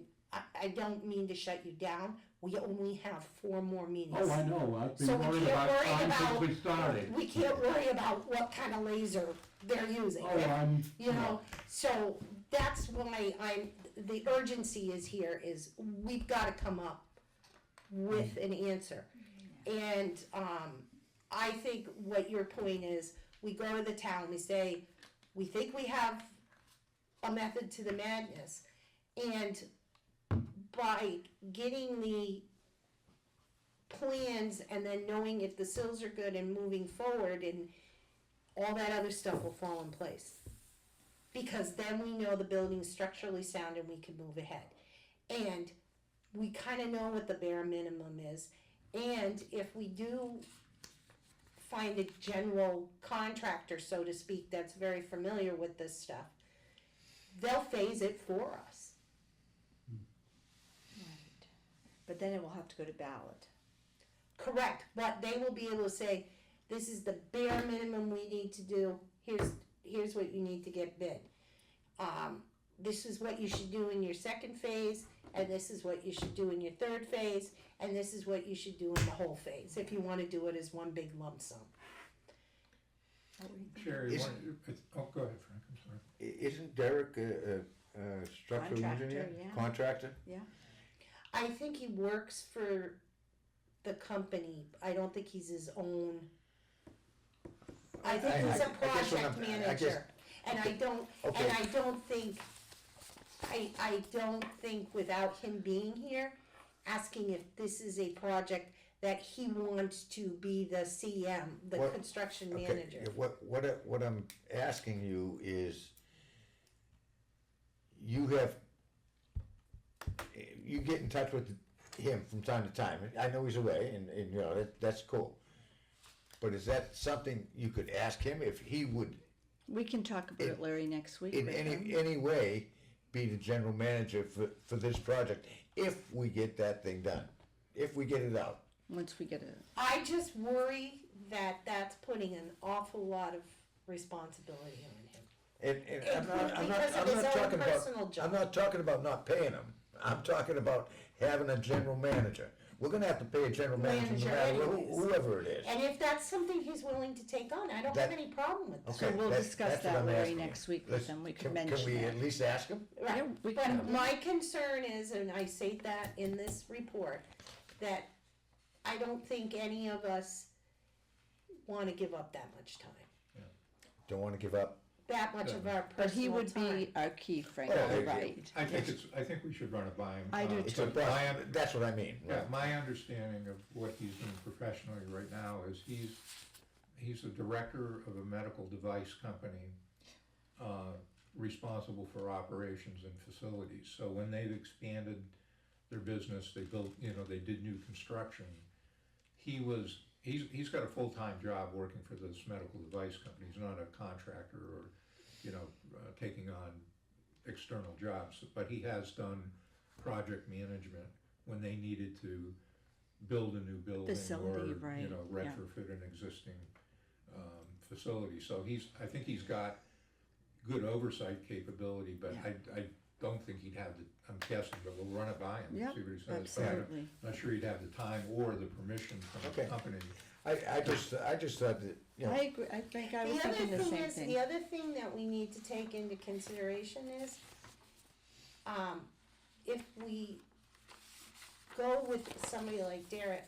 I don't mean to shut you down, we only have 4 more meetings. Oh, I know, I've been So we worried can't about worry time about, since we started. we can't worry about what kind of laser they're using. Oh, I'm, You know, so that's why the urgency is here, is we've gotta come up with an answer. And, I think what your point is, we go to the town, we say, we think we have a method to the madness, and by getting the plans and then knowing if the sills are good and moving forward, and all that other stuff will fall in place. Because then we know the building's structurally sound and we can move ahead. And we kinda know what the bare minimum is, and if we do find a general contractor, so to speak, that's very familiar with this stuff, they'll phase it for us. Right. But then it will have to go to ballot. Correct, but they will be able to say, this is the bare minimum we need to do, here's what you need to get bid. This is what you should do in your second phase, and this is what you should do in your third phase, and this is what you should do in the whole phase, if you wanna do it as one big lump sum. Sherry, Is- oh, go ahead, Frank, I'm sorry. Isn't Derek a structural Contractor, engineer? yeah. Contractor? Yeah. I think he works for the company, I don't think he's his own. I think I he's a guess what project I'm- I guess- manager, and I don't, Okay. and I don't think, I don't think without him being here, asking if this is a project that he wants to be the CM, the What- construction Okay, manager. what I'm asking you is, you get in touch with him from time to time. I know he's away, and you know, that's cool. But is that something you could ask him if he would, We can talk about it, Larry, next week in with any him. way, be the general manager for this project, if we get that thing done, if we get it out? Once we get it. I just worry that that's putting an awful lot of responsibility on him. And It I'm could- not, I'm not, because of I'm his not own talking personal about, job. I'm not talking about not paying him. I'm talking about having a general manager. We're gonna have to pay a general manager no Manager matter anyways. whoever it is. And if that's something he's willing to take on, I don't That- have any problem with that. So Okay, we'll that's- discuss that's what that, I'm Larry, asking you. next week with Let's- him. We can- can mention Can we that. at least ask him? Right, Yeah, we but can. my concern is, and I say that in this report, that I don't think any of us wanna give up that much time. Don't wanna give up that much of our But he personal would time. be our key, Frank, Oh, you're yeah. right. I think we should run it by him. I do It's too. a, that's what I mean. Yeah, my understanding of what he's doing professionally right now is he's the director of a medical device company, responsible for operations and facilities. So when they've expanded their business, they built, they did new construction. He's got a full-time job working for this medical device company. He's not a contractor or, taking on external jobs, but he has done project management when they needed to build a new building Facility, or, right, yeah. retrofit an existing facility. So I think he's got good oversight capability, but Yeah. I don't think he'd have I'm guessing, but we'll run it by him, Yep, see what he says. But absolutely. I'm not sure he'd have the time or the permission from the Okay. company. I just thought that, I agree, I think I was The other thinking the thing same is, thing. the other thing that we need to take into consideration is, if we go with somebody like Derek,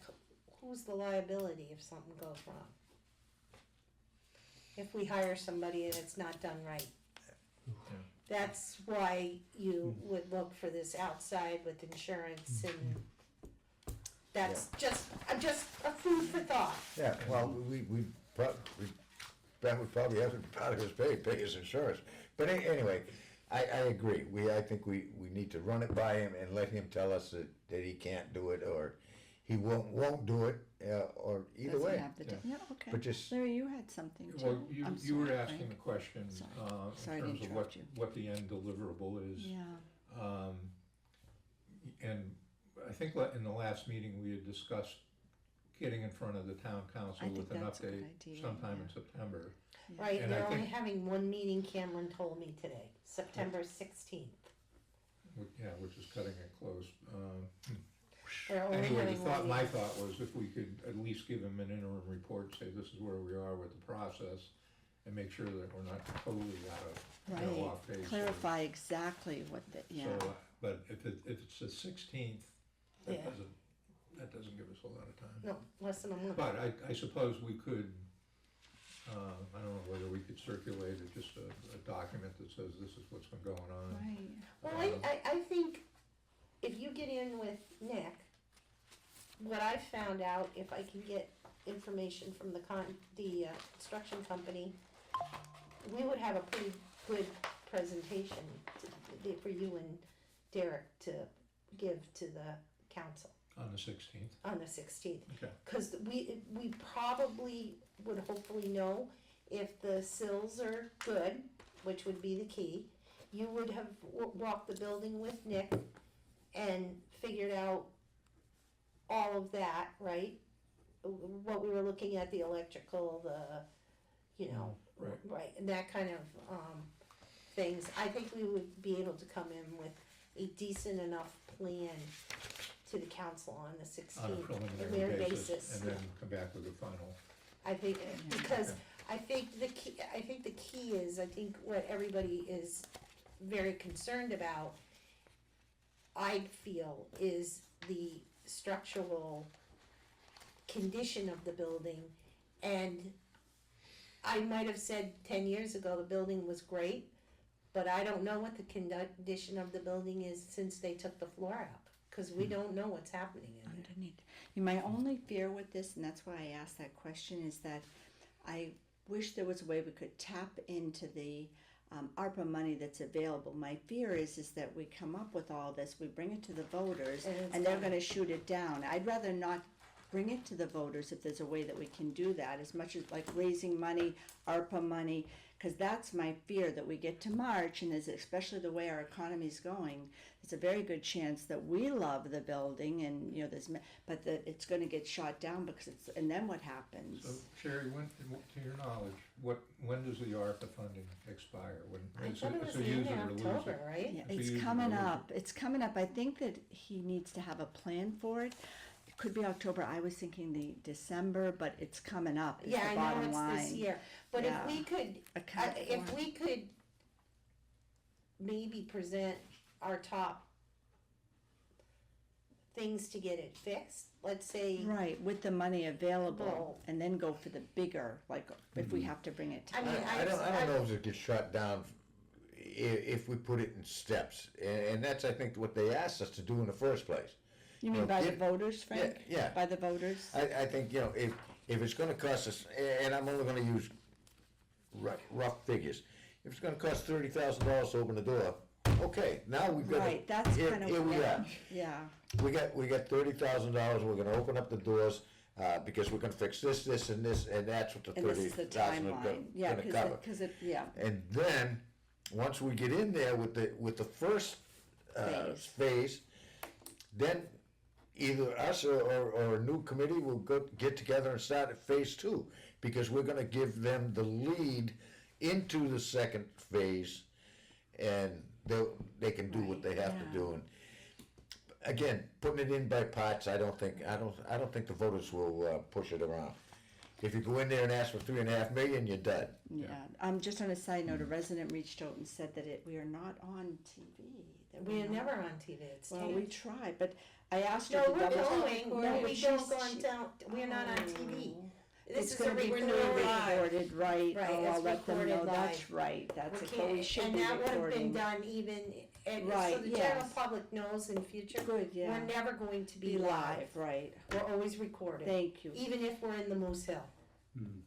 who's the liability if something goes wrong? If we hire somebody and it's not done right. That's why you would look for this outside with insurance, and that's just a food for thought. yeah, well, that would probably have to be part of his pay his insurance. But anyway, I agree. I think we need to run it by him and let him tell us that he can't do it, or he won't do it, or either Doesn't way. have the yeah, okay. But just, Larry, you had something too. Well, I'm you were sorry, asking Frank. the question, Sorry in to terms of interrupt you. what the end deliverable is. Yeah, And I think in the last meeting, we had discussed getting in front of the town council I think with an that's a good update idea, sometime yeah. in September. Right, And I they're only think- having one meeting, Cameron told me today, September 16th. Which is cutting it close. They're only Anyway, having one my meeting. thought was if we could at least give him an interim report, say this is where we are with the process, and make sure that we're not totally out of, right, off base. clarify exactly what the, yeah. So, but if it's the 16th, Yeah. that doesn't give us a lot of time. No, less than a month. But I suppose we could, I don't know whether we could circulate just a document that says this is what's been going on. Right, Well, I think if you get in with Nick, what I found out, if I can get information from the construction company, we would have a pretty good presentation for you and Derek to give to the council On the 16th, on the 16th. okay. Because we probably would hopefully know if the sills are good, which would be the key. You would have walked the building with Nick and figured out all of that, right? What we were looking at, the electrical, right, and that kind of things. I think we would be able to come in with a decent enough plan to the council on the 16th. On a preliminary basis, and then come back with a final. I think, because I think the key is, I think what everybody is very concerned about, I feel, is the structural condition of the building. And I might have said 10 years ago the building was great, but I don't know what the condition of the building is since they took the floor out, because we don't know what's happening in there. underneath. My only fear with this, and that's why I asked that question, is that I wish there was a way we could tap into the ARPA money that's available. My fear is that we come up with all this, we bring it to the voters, and they're gonna shoot it down. I'd rather not bring it to the voters if there's a way that we can do that, as much as like raising money, ARPA money, because that's my fear, that we get to March, and especially the way our economy's going, it's a very good chance that we love the building, and but that it's going to get shot down because and then what happens? So Sherry, to your knowledge, when does the ARPA funding expire? I thought it was So the use end it of or lose October, it. right? Yeah, So it's use it or coming lose up. It's coming up. I think that he needs to have a plan for it. It could be October. I was thinking the December, but it's coming up. Is Yeah, the I bottom know it's line. this year, but Yeah. if we could, Account if for it. we could maybe present our top things to get it fixed, let's say. Right, with the money available, Well- and then go for the bigger, like, if we have to bring it to. I mean, I don't know if it gets shut down if we put it in steps, and that's, I think, what they asked us to do in the first place. You mean know, by the give- voters, Frank? yeah. By the voters? I think, if it's gonna cost us, and I'm only gonna use rough figures, if it's gonna cost $30,000 to open the door, okay, now we've got. Right, that's here- kind of. Here we are. Yeah, We got $30,000, we're gonna open up the doors, because we're gonna fix this, and this, and that's what the and this is the 30,000 is timeline, yeah, gonna cover. cause it, yeah, And then, once we get in there with the first phase, then either us or a new committee will get together and start at phase 2, because we're gonna give them the lead into the second phase, and they can do what they have to yeah. do. And again, putting it in by parts, I don't think the voters will push it around. If you go in there and ask for $3.5 million, you're done. yeah. Just on a side note, a resident reached out and said that we are not on TV. that We are not- never on TV, it's Well, taped. we tried, but I asked her No, to we're double check. going, no, but we she's- don't go on, she- we're not on TV. Oh. This It's is a gonna be recorded live. recorded, right, Right, oh, I'll it's let them know, recorded that's live. right, that's We it, but we can't, should and be that would have been recording. done even, and so Right, the general yes. public knows in future, Good, yeah. we're never going to Be be live. live, right, We're always recorded, thank you. even if we're in the Moose Hill. Hmm.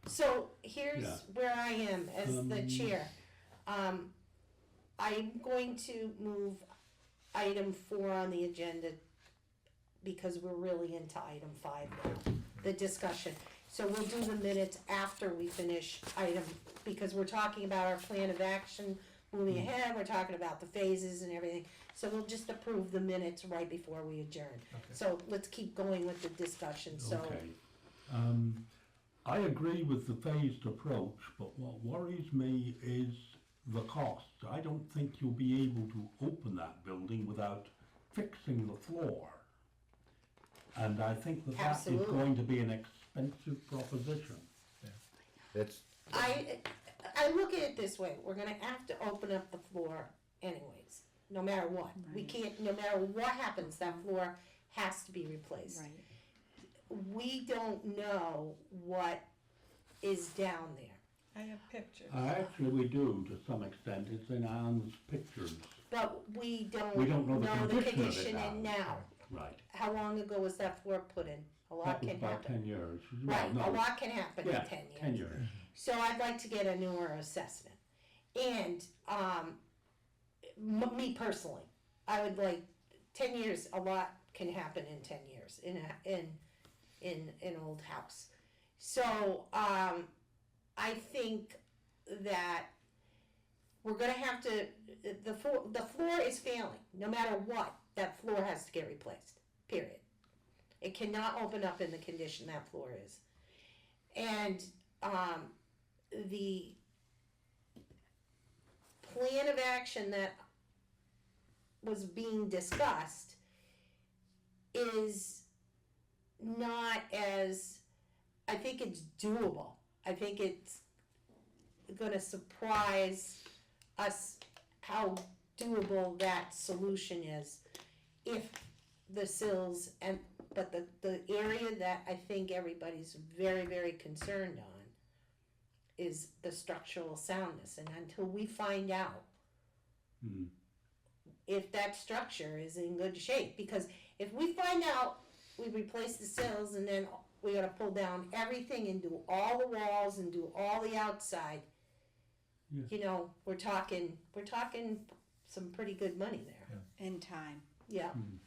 So here's Yeah. where I am as the chair. I'm going to move item 4 on the agenda because we're really into item 5 now, the discussion. So we'll do the minutes after we finish item, because we're talking about our plan of action moving ahead, we're talking about the phases and everything. So we'll just approve the minutes right before we adjourn. Okay. So let's keep going with the discussion, so. Okay. I agree with the phased approach, but what worries me is the cost. I don't think you'll be able to open that building without fixing the floor. And I think that is Absolutely. going to be an expensive proposition. That's, I look at it this way, we're gonna have to open up the floor anyways, no matter what. We Right. can't, no matter what happens, that floor has to be replaced. Right, We don't know what is down there, I have pictures. Actually, we do to some extent. It's in Anne's pictures. but we don't We don't know the know the condition of it conditioning now. now. Right. How long ago was that floor put in? A lot That was can about happen. 10 years. Right, Well, a no. lot can happen in Yeah, 10 years. 10 years. So I'd like to get a newer assessment. And, me personally, I would like, 10 years, a lot can happen in 10 years in an old house. So, I think that we're gonna have to, the floor is failing, no matter what, that floor has to get replaced, period. It cannot open up in the condition that floor is. And, the plan of action that was being discussed is not as, I think it's doable. I think it's gonna surprise us how doable that solution is if the sills but the area that I think everybody's very, very concerned on is the structural soundness, and until we find out Hmm. if that structure is in good shape, because if we find out we replace the sills and then we gotta pull down everything and do all the walls and do all the outside, Yeah. you know, we're talking some pretty good money there. in time. Yeah. Hmm.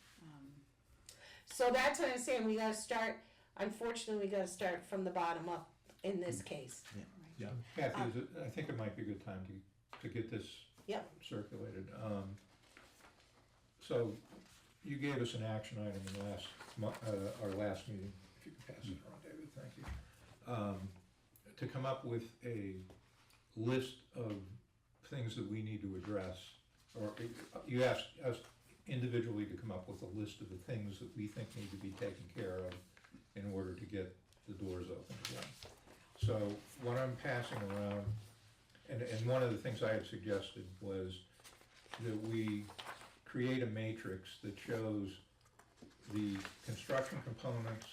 So that's what I'm saying, we gotta start, unfortunately, we gotta start from the bottom up in this case. Yeah. Kathy, I think it might be a good time to get this Yep. circulated. So you gave us an action item in our last meeting, if you could pass it around, David, thank you. To come up with a list of things that we need to address, or you asked us individually to come up with a list of the things that we think need to be taken care of in order to get the doors open again. So what I'm passing around, and one of the things I had suggested was that we create a matrix that shows the construction components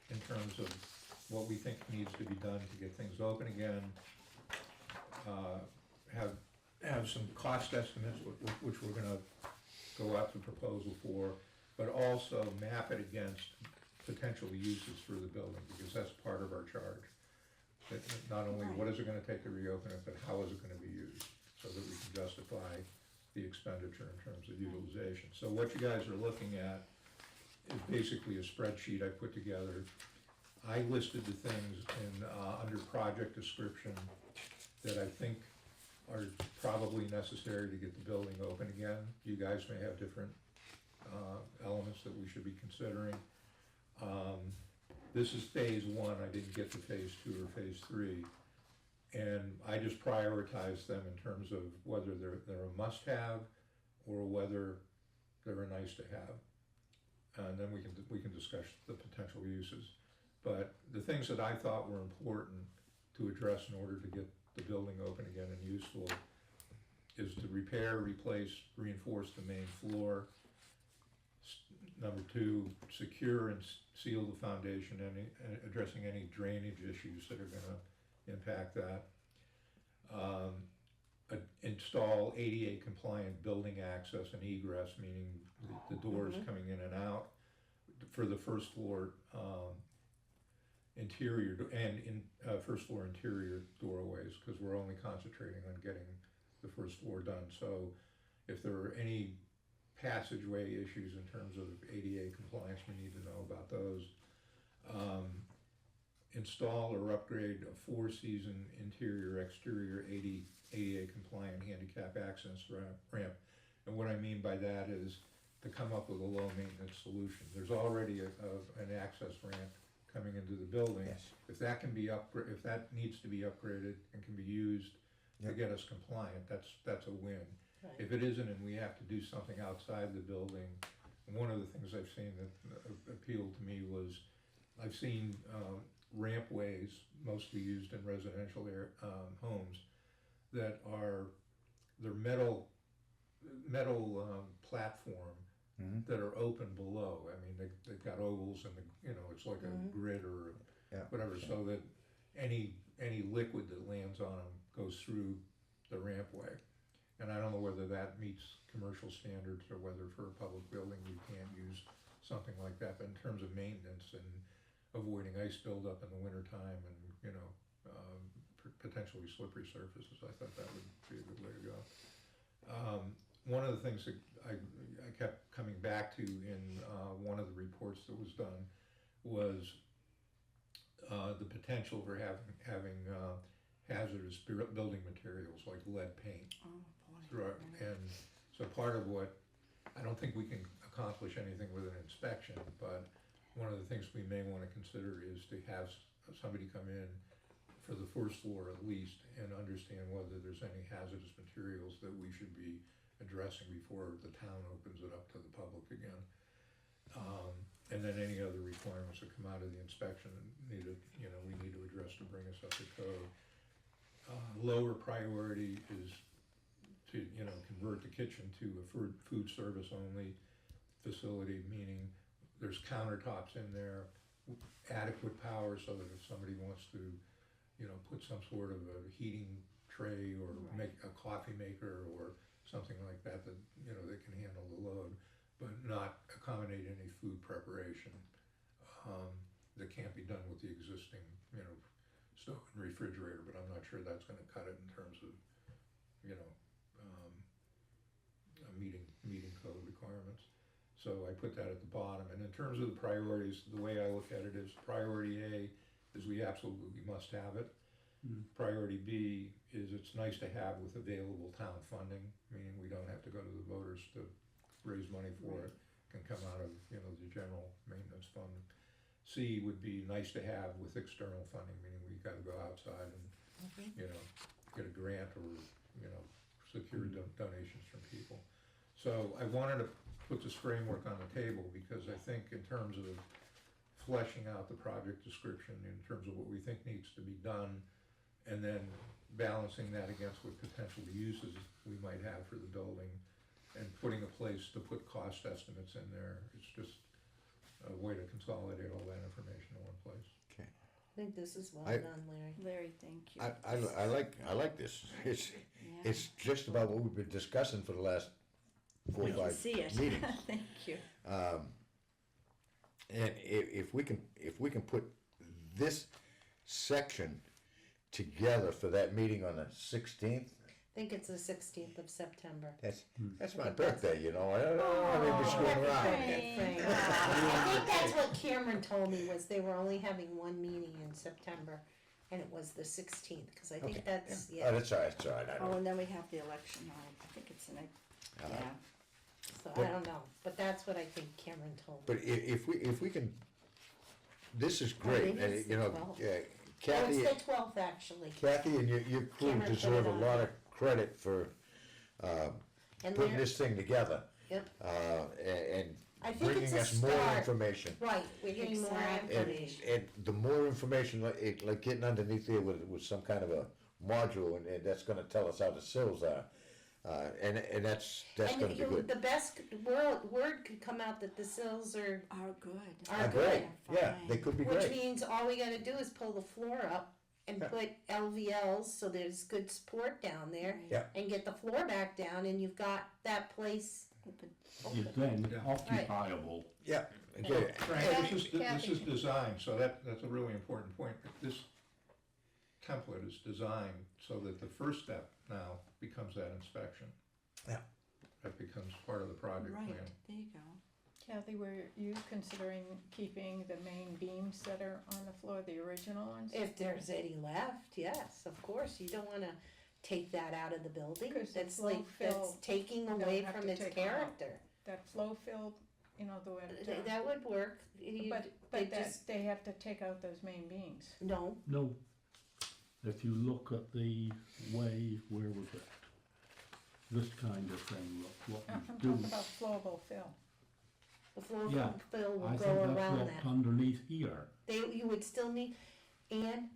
in terms of what we think needs to be done to get things open again, have some cost estimates, which we're gonna go out to proposal for, but also map it against potential uses for the building, because that's part of our charge. That not only what is it gonna take to reopen it, but how is it gonna be used, so that we can justify the expenditure in terms of utilization. So what you guys are looking at is basically a spreadsheet I put together. I listed the things in, under project description that I think are probably necessary to get the building open again. You guys may have different elements that we should be considering. This is phase one, I didn't get to phase two or phase three. And I just prioritized them in terms of whether they're a must-have or whether they're a nice-to-have. And then we can discuss the potential uses. But the things that I thought were important to address in order to get the building open again and useful is to repair, replace, reinforce the main floor. Number two, secure and seal the foundation, addressing any drainage issues that are gonna impact that. Install ADA compliant building access and egress, meaning the doors coming in and out for the first floor interior first floor interior doorways, because we're only concentrating on getting the first floor done. So if there are any passageway issues in terms of ADA compliance, we need to know about those. Install or upgrade a 4-season interior exterior ADA compliant handicap access ramp. And what I mean by that is to come up with a low maintenance solution. There's already an access ramp coming into the building. Yes. If that can be if that needs to be upgraded and can be used to get us compliant, that's a win. Right. If it isn't and we have to do something outside the building, one of the things I've seen that appealed to me was I've seen rampways, mostly used in residential homes, that they're metal platform that are open below. I mean, they've got ovals and it's like a grid or whatever, so that any liquid that lands on them goes through the rampway. And I don't know whether that meets commercial standards or whether for a public building we can't use something like that. But in terms of maintenance and avoiding ice buildup in the wintertime and potentially slippery surfaces, I thought that would be a good way to go. One of the things that I kept coming back to in one of the reports that was done was the potential for having hazardous building materials like lead paint. And so part of what, I don't think we can accomplish anything with an inspection, but one of the things we may want to consider is to have somebody come in for the first floor at least and understand whether there's any hazardous materials that we should be addressing before the town opens it up to the public again. And then any other requirements that come out of the inspection we need to address to bring us up to code. Lower priority is to convert the kitchen to a food service only facility, meaning there's countertops in there, adequate power so that if somebody wants to put some sort of a heating tray or make a coffee maker or something like that they can handle the load, but not accommodate any food preparation that can't be done with the existing stove and refrigerator. But I'm not sure that's going to cut it in terms of meeting code requirements. So I put that at the bottom. And in terms of the priorities, the way I look at it is priority A is we absolutely must have it. Priority B is it's nice to have with available town funding, meaning we don't have to go to the voters to raise money for it. Can come out of the general maintenance fund. C would be nice to have with external funding, meaning we got to go outside and get a grant or secure donations from people. So I wanted to put this framework on the table because I think in terms of fleshing out the project description, in terms of what we think needs to be done, and then balancing that against what potential uses we might have for the building, and putting a place to put cost estimates in there. It's just a way to consolidate all that information in one place. I think this is well I- done, Larry. Larry, thank you. I like this. It's, Yeah. it's just about what we've been discussing for the last 4 or We can 5 see it. meetings. Thank you. And if we can put this section together for that meeting on the 16th, I think it's the 16th of September. that's my birthday, you know. I don't want to be screwing around here. Frank. I think that's what Cameron told me, was they were only having one meeting in September, and it was the 16th, because I think Okay, that's, Oh, yeah. that's all right, that's all right. I Oh, know. and then we have the election, I think it's in a, yeah. So But- I don't know, but that's what I think Cameron told me. But if we can, this is I great, think and it's you the know, 12th. yeah, Oh, it's Kathy, the 12th, actually. Kathy and your crew Cameron put deserve it a on lot there. of credit for And putting there, this thing together. Yep. And I think bringing it's a us more start. information. Right, we're getting more Exactly. information. And the more information, like getting underneath there with some kind of a module, and that's gonna tell us how the sills are. And that's And gonna be good. the best word could come out that the sills are Good. Are great, They're yeah, fine. they could be Which great. means all we gotta do is pull the floor up and Yeah. put LVLs, so there's good support down there. Right. Yeah. And get the floor back down, and you've got that place Open. Is open. then Yeah. occupiable. Yeah, okay. Frank, this Kathy. is designed, so that's a really important point. This template is designed so that the first step now becomes that inspection. Yeah. That becomes part of the project Right, plan. there you go. Kathy, were you considering keeping the main beams that are on the floor, the original ones? If there's any left, yes, of course, you don't wanna take that out of the building, 'Cause the that's flow like, that's fill, taking don't away have from to its take them out. character. That flow fill, you know, the way, That would work, you, but they that, just, they have to take out those main beams. no, No, if you look at the way, where was it? This kind of thing, look, I'm what we talking do. about flowable fill. the floor Yeah, fill will I go think that's around what's that. underneath here. You would still need, and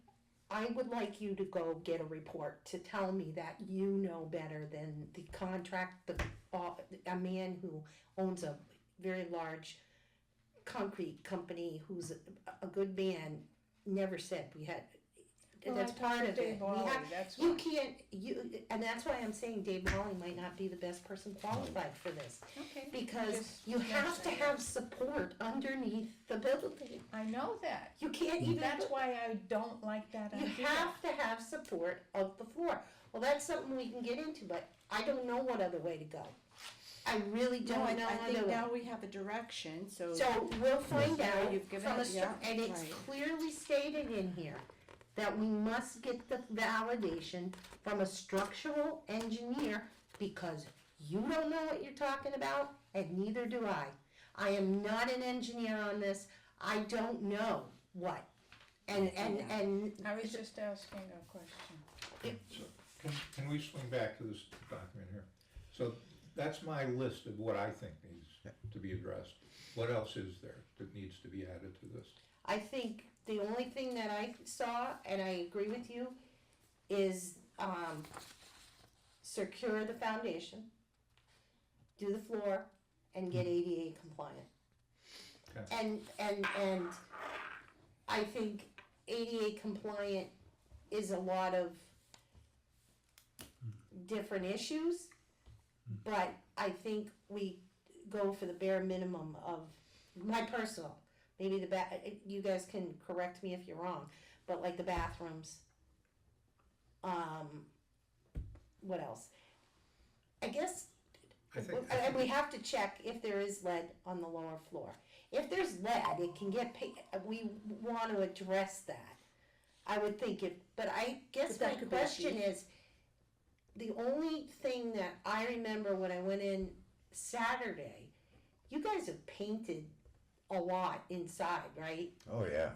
I would like you to go get a report to tell me that you know better than the a man who owns a very large concrete company, who's a good man, never said we had, Well, that's I talked part to of Dave it. Wally, We have, that's you why. can't, and that's why I'm saying Dave Wally might not be the best person qualified for this. Okay. Because Just you have to mentioning have support underneath the building. I know that. You can't even. That's why I don't like that You idea. have to have support of the floor. Well, that's something we can get into, but I don't know what other way to go. I really No, don't I know think other way. now we have a direction, so. So we'll find Yeah, out you've given from a, it- yeah, and it's right. clearly stated in here that we must get the validation from a structural engineer, because you don't know what you're talking about, and neither do I. I am not an engineer on this, I don't know what. And I was just asking a question. So, can we swing back to this document here? So that's my list of what I think needs to be addressed. What else is there that needs to be added to this? I think the only thing that I saw, and I agree with you, is, secure the foundation, do the floor, and get ADA compliant. Okay. And I think ADA compliant is a lot of different issues, but I think we go for the bare minimum of, my personal, maybe you guys can correct me if you're wrong, but like the bathrooms, what else? I guess, and we have to check if there is lead on the lower floor. If there's lead, it can get, we want to address that. I would think but I guess But that my could be a question sheet. is, the only thing that I remember when I went in Saturday, you guys have painted a lot inside, right? Oh, yeah.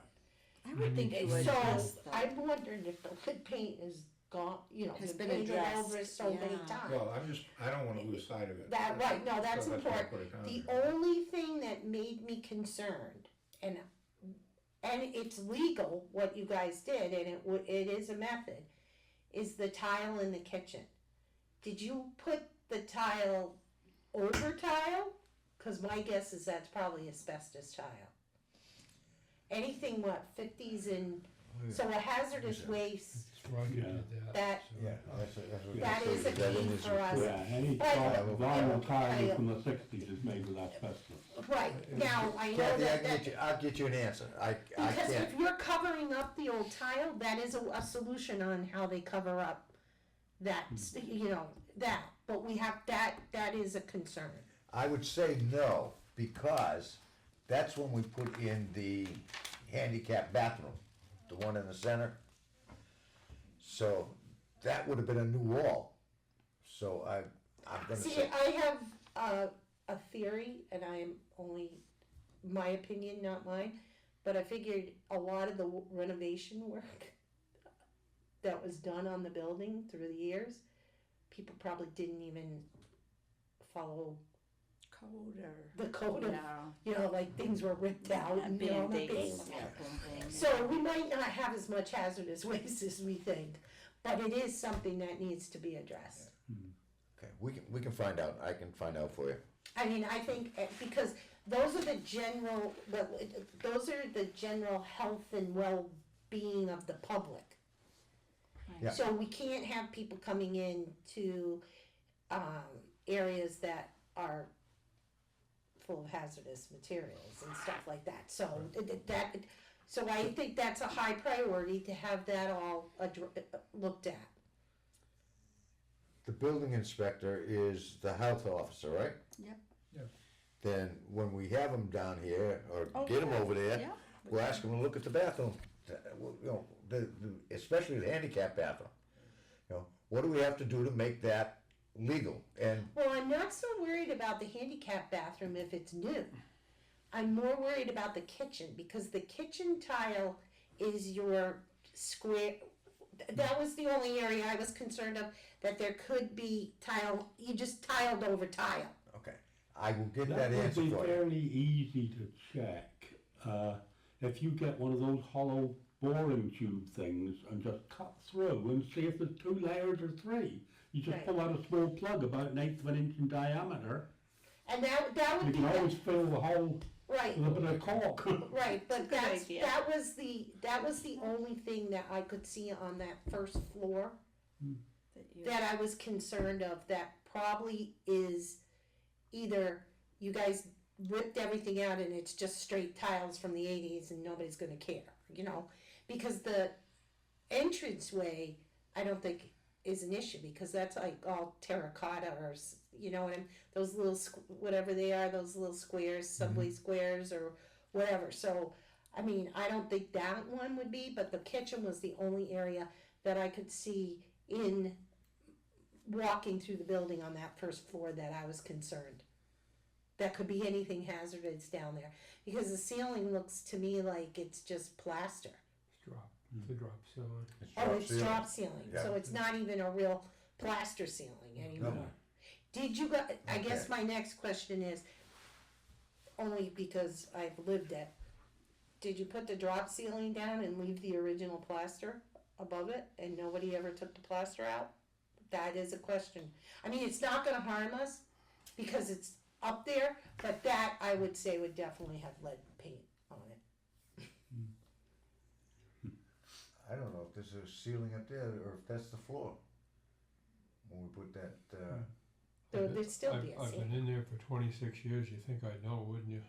I would think you would. So yes, though. I'm wondering if the lead paint is gone, Has been been painted addressed, over so many yeah. times. Well, I don't wanna lose sight of it. That, right, no, that's So why I important. put it down The there. only thing that made me concerned, and it's legal what you guys did, and it is a method, is the tile in the kitchen. Did you put the tile over tile? Cause my guess is that's probably asbestos tile. anything, what, 50s and, so a hazardous waste, It's Roger did that. That- so- Yeah, that's what That I is said. a That in key his for us. report. Yeah, any But- vinyl tile I- from the sixties is made with asbestos. right, now, I know Kathy, that, I'll get you an answer. I because can't. if you're covering up the old tile, that is a solution on how they cover up that, you know, that, but we have, that is a concern. I would say no, because that's when we put in the handicap bathroom, the one in the center. So that would have been a new wall. So I'm gonna See, say, I have a theory, and I am only my opinion, not mine, but I figured a lot of the renovation work that was done on the building through the years, people probably didn't even follow Code or. the code of, No. you know, like things were ripped out and, you know, the Band-Aids, things. yeah, boom, boom. So we might not have as much hazardous waste as we think, but it is something that needs to be addressed. okay, we can find out. I can find out for you. I mean, I think, because those are the general, those are the general health and well-being of the public. Yeah. So we can't have people coming in to, areas that are full of hazardous materials and stuff like that, so so I think that's a high priority to have that all looked at. The building inspector is the health officer, right? Yep. Yep. Then when we have them down here, or Oh, get them yeah, over there, yeah. we'll ask them to look at the bathroom. You know, especially the handicap bathroom. You know, what do we have to do to make that legal? And Well, I'm not so worried about the handicap bathroom if it's new. I'm more worried about the kitchen, because the kitchen tile is your square. That was the only area I was concerned of, that there could be tile, you just tiled over tile. okay, I will get that That would answer be for you. fairly easy to check. If you get one of those hollow boring tube things and just cut through and see if there's 2 layers or 3. You just Right. pull out a small plug about 1/8 of an inch in diameter. And that You would be, can always fill the hole right, with a bit of caulk. right, but That's a good idea. that was the only thing that I could see on that first floor That you- that I was concerned of, that probably is either you guys ripped everything out and it's just straight tiles from the 80s and nobody's gonna care, you know? Because the entranceway, I don't think is an issue, because that's like all terracotta or, you know, and those little, whatever they are, those little squares, subway squares or whatever. So, I mean, I don't think that one would be, but the kitchen was the only area that I could see in walking through the building on that first floor that I was concerned. That could be anything hazardous down there, because the ceiling looks to me like it's just plaster. It's a drop ceiling. Oh, it's drop ceiling, so Yeah. it's not even a real plaster ceiling anymore. No. Did you go, I guess Okay. my next question is, only because I've lived it, did you put the drop ceiling down and leave the original plaster above it, and nobody ever took the plaster out? That is a question. I mean, it's not gonna harm us, because it's up there, but that, I would say, would definitely have lead paint on it. I don't know if there's a ceiling up there or if that's the floor. When we put that, There'd still be a I've ceiling. been in there for 26 years, you think I'd know, wouldn't you?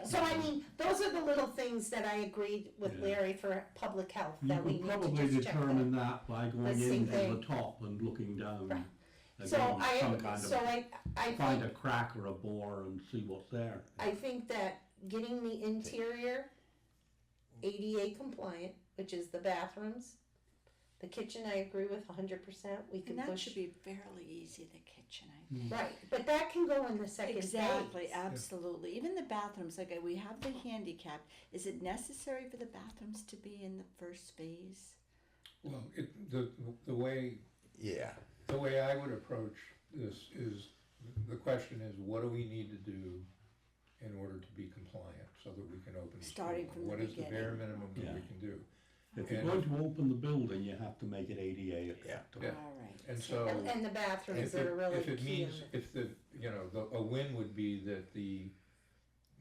So I mean, those are the little things that I agreed with Yeah. Larry for public health, You that we could need to probably just check determine that. that by going same into thing. the top and looking down. Right. Again, So some kind of, I find think, a crack or a bore and see what's there. I think that getting the interior ADA compliant, which is the bathrooms, the kitchen, I agree with 100%, we can And that push. should be fairly easy, the kitchen, I think. Right, but that can go in the second phase. Exactly, absolutely. Even the bathrooms, like we have the handicap, is it necessary for the bathrooms to be in the first phase? Well, the way yeah, I would approach this is, the question is, what do we need to do in order to be compliant so that we can open the school? Starting from the What is the bare beginning. minimum that we Yeah. can do? If you're And- going to open the building, you have to make it ADA acceptable. Yeah. All right. And so. And the bathrooms If are really it key. means, if the, you know, a win would be that the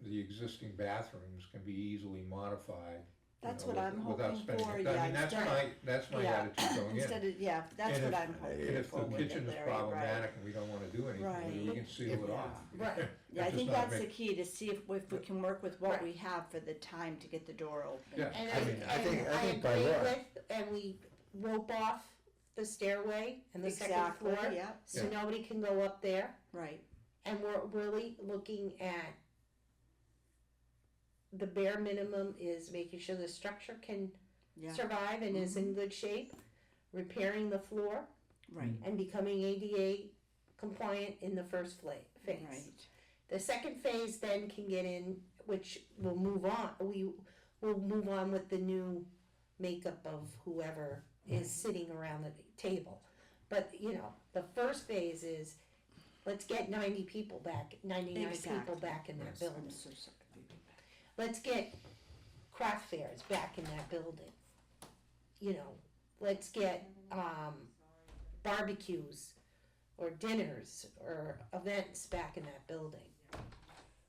the existing bathrooms can be easily modified. you That's know, what I'm without hoping spending- for, I yeah, mean, that's instead- my yeah, attitude going in. Instead of, yeah, that's And what if- I'm hoping And if for the with it, kitchen is Larry, right. problematic and we don't wanna do anything, Right. we can seal it off. Right. Yeah, I It's think just not that's the make- key, to see if we can work with what Right. we have for the time to get the door open. Yeah. And I mean, I think by agree law- with, and we rope off the stairway and the second Exactly, floor, yeah, so Yeah. nobody can go up there. right, And we're really looking at the bare minimum is making sure the structure can yeah, survive and is in good shape, repairing the floor, right, and becoming ADA compliant in the first phase. right, The second phase then can get in, which will move on, we will move on with the new makeup of whoever is sitting around the table. But, you know, the first phase is, let's get 90 people back, 99 people Exactly. back in that I'm building. so sorry. Let's get craft fairs back in that building. You know, let's get barbecues or dinners or events back in that building.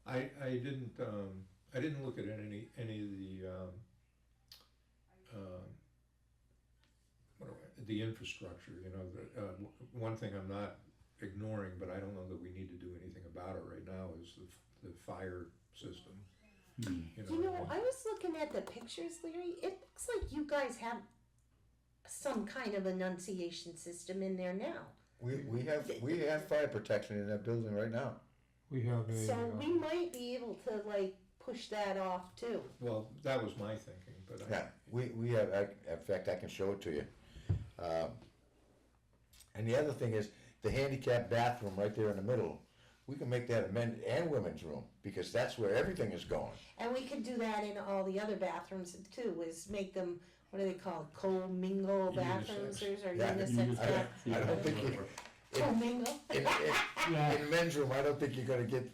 I didn't look at any of the, the infrastructure, you know, one thing I'm not ignoring, but I don't know that we need to do anything about it right now, is the fire system. You know, I was looking at the pictures, Larry. It looks like you guys have some kind of enunciation system in there now. We have fire protection in that building right now. We have a, So we might be able to like push that off too. Well, that was my thinking, but Yeah, we have, in fact, I can show it to you. And the other thing is, the handicap bathroom right there in the middle, we can make that a men and women's room, because that's where everything is going. And we could do that in all the other bathrooms too, is make them, what are they called, co-mingle bathrooms or Yeah, unisex bathrooms? I don't think you, Co-mingle? in men's room, I don't think you're gonna get,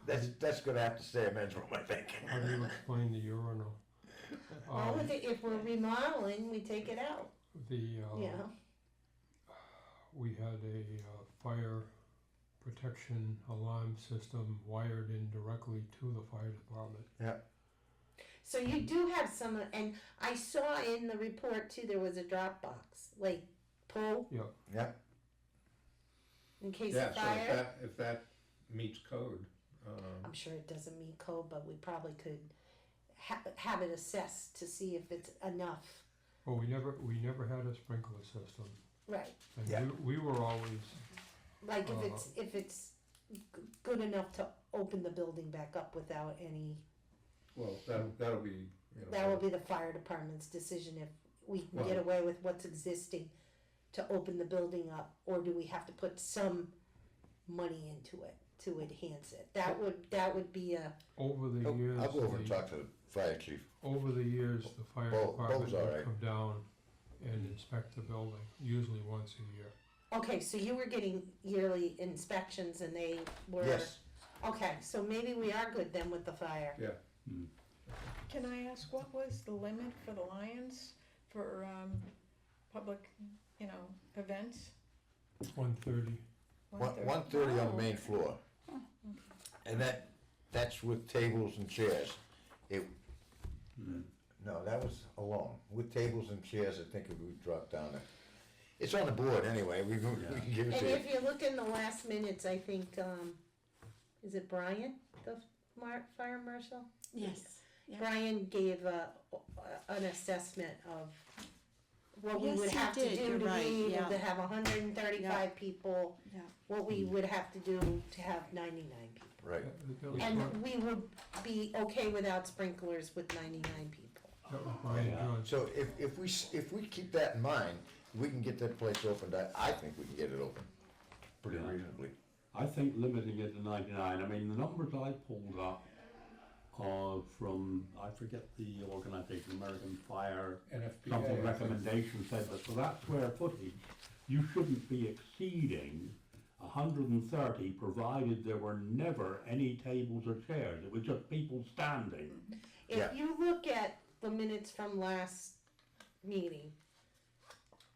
that's gonna have to stay a men's room, I think. how do you explain the urinal? Well, if we're remodeling, we take it out, The, you know? we had a fire protection alarm system wired in directly to the fire department. So you do have some, and I saw in the report too, there was a drop box, like pull Yeah, in case yeah, of so fire. if that meets code, I'm sure it doesn't meet code, but we probably could have it assessed to see if it's enough. Well, we never had a sprinkler system, Right, and Yeah. we were always, like if it's good enough to open the building back up without any, well, that'll be, you know. that will be the fire department's decision if we can get Well- away with what's existing to open the building up, or do we have to put some money into it to enhance it? That would be a, over the years. I'll go over and the- talk to the fire chief. Over the years, the fire Bo's department all would right. come down and inspect the building, usually once a year. okay, so you were getting yearly inspections and they were. Yes, Okay, so maybe we are good then with the fire. Can I ask, what was the limit for the Lions for, public, you know, events? 130. 130 on the main floor. Oh, And that's with tables and chairs. No, that was alone. With tables and chairs, I think it would drop down there. It's on the board anyway, we can give it And to you. if you look in the last minutes, I think, is it Brian, the fire marshal? Yes, yeah. Brian gave an assessment of what we Yes, would he have to did, do you're to right, be able yeah. to have 135 Yeah. people, Yeah. what we would have to do to have 99 people. Right. That was And Bri- we would be okay without sprinklers with 99 people. that was Brian Jones. So if we keep that in mind, we can get that place opened. I think we can get it open pretty Yeah. reasonably. I think limiting it to 99, I mean, the numbers I pulled up are from, I forget the organization, American Fire, NFPA, something I think. recommendation said that for that square footage, you shouldn't be exceeding 130, provided there were never any tables or chairs, it was just people standing. If Yeah. you look at the minutes from last meeting,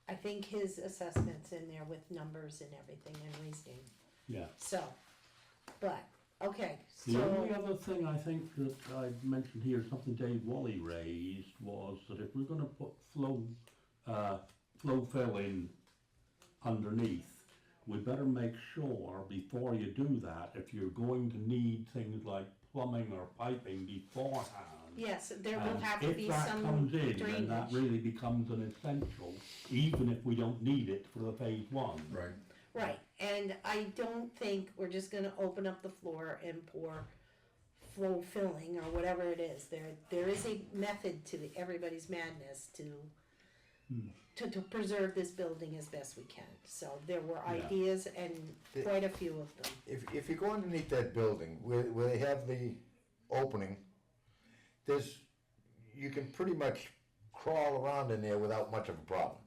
I think his assessment's in there with numbers and everything and reasoning. Yeah. So, but Okay, The only so, other thing I think that I mentioned here, something Dave Wally raised, was that if we're gonna put flow fill in underneath, we better make sure before you do that, if you're going to need things like plumbing or piping beforehand. yes, there will and have to be If that some comes in, then that drainage. really becomes an essential, even if we don't need it for the phase one. Right. Right, and I don't think we're just gonna open up the floor and pour flow filling or whatever it is. There is a method to everybody's madness to preserve this building as best we can. So there were Yeah. ideas and quite a few of them. If you go underneath that building, where they have the opening, you can pretty much crawl around in there without much of a problem.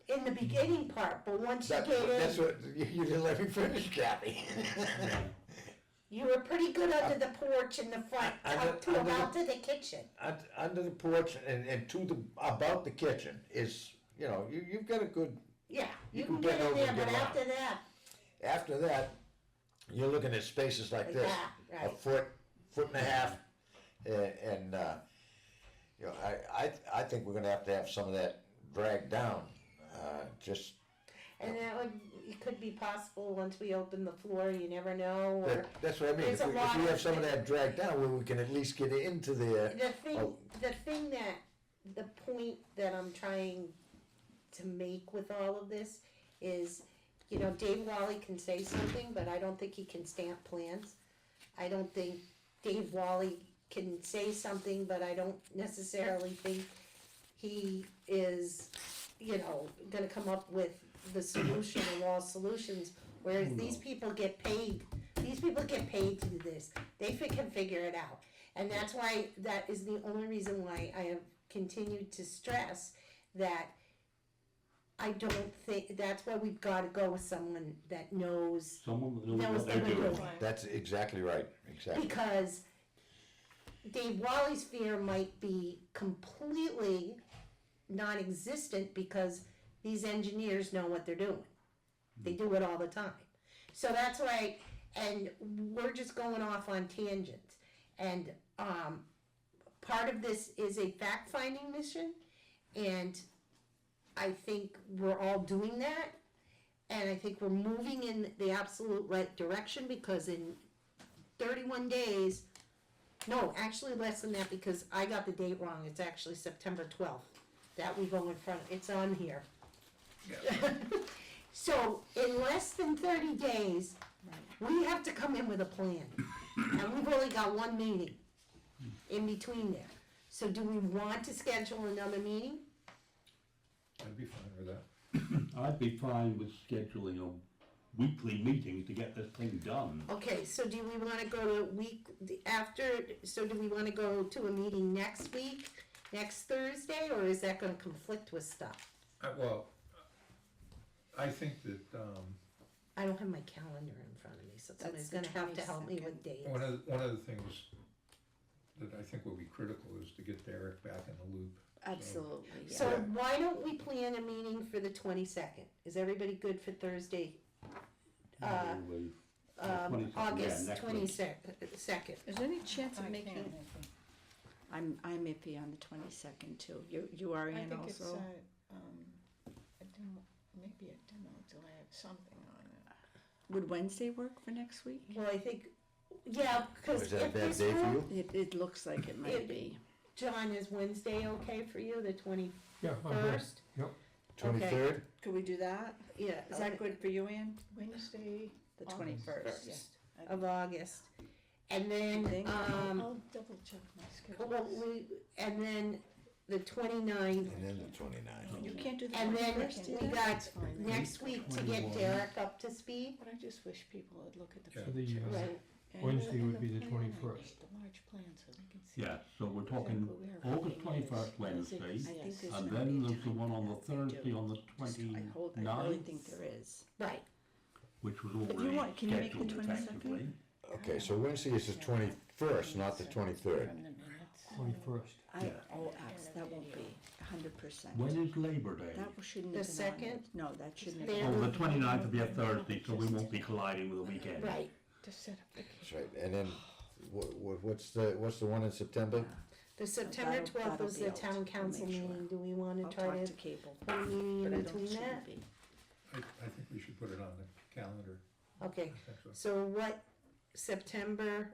In the beginning part, but once you That's get in, what, you didn't let me finish, Kathy. you were pretty good under the porch in the front, up to about to the kitchen. Under the porch and to about the kitchen is, you've got a good, Yeah, You you can can get bend in over there, and but get around. after that, after that, you're looking at spaces like like this. that, A right. foot and a half, and I think we're gonna have to have some of that dragged down, just. And it could be possible once we open the floor, you never know, or. That's what I mean, There's if a we lot have of some of things. that dragged down, where we can at least get into there. The point that I'm trying to make with all of this is, Dave Wally can say something, but I don't think he can stamp plans. I don't think Dave Wally can say something, but I don't necessarily think he is, gonna come up with the solution of all solutions, whereas these people get paid to do this. They can figure it out. And that is the only reason why I have continued to stress that I don't think, that's why we've gotta go with someone that knows, Someone that knows Knows what they're what they're doing. doing. That's exactly right, exactly. because Dave Wally's fear might be completely non-existent because these engineers know what they're doing. They do it all the time. So that's why, and we're just going off on tangents. And part of this is a fact-finding mission, and I think we're all doing that. And I think we're moving in the absolute right direction, because in 31 days, no, actually less than that, because I got the date wrong. It's actually September 12th. That we go in front, it's on here. So in less than 30 days, we have to come in with a plan. And we've only got one meeting in between there. So do we want to schedule another meeting? I'd be fine with that. I'd be fine with scheduling a weekly meeting to get this thing done. Okay, so do we wanna go to do we wanna go to a meeting next week, next Thursday, or is that gonna conflict with stuff? Well, I think that, I don't have my calendar in front of me, so somebody's That's gonna the have to help me with 22nd. dates. one of the things that I think will be critical is to get Derek back in the loop. Absolutely, yeah. So why don't we plan a meeting for the 22nd? Is everybody good for Thursday, Probably, 22nd, yeah, August next week. 22nd? Is there any chance of I making, can't, I think. I'm iffy on the 22nd too. You are I in think it's, also? a demo, maybe a demo delay of something on it. Would Wednesday work for next week? Well, I think, yeah, because Is that a if bad this day for were, you? It looks like it might be. John, is Wednesday okay for you, the 21st? Yeah, I'm good. Yep. 23rd? Could we do that? Yeah. Is that good for you, Ann? Wednesday, The August 21st? first. Of August. And then, Think? I'll double check my schedule. and then the 29th, And then the 29th. You can't do the and then 21st we either? got That's fine. next week to get 21. Derek up to speed. But I just wish people would look at the Yeah. So the, pictures. Right. And Wednesday and would be the plan, I mean, 21st. The large plan, so they can see. Yeah, so we're talking exactly where August everything is. 21st Wednesday, I think there's and gonna then be there's the time one on the for that, they Thursday do. on the I really 29th, think there is. Right. which was If you already want, can you make the scheduled 22nd? effectively. Okay, so Wednesday is the 21st, not the 23rd. From the minutes. 21st. That won't be 100%. When is Labor Day? That shouldn't The have been on second? it. No, that shouldn't have There- been. Oh, the 29th will be a Thursday, so we won't be colliding with the weekend. Right. To set up the. right, and then, what's the one in September? The September That'll- 12th that'll was be the out. town I'll council make sure. meeting. Do we want I'll to try talk to to cable, put a meeting but in I don't, between shouldn't that? be. I think we should put it on the calendar. Okay, I think so. so what September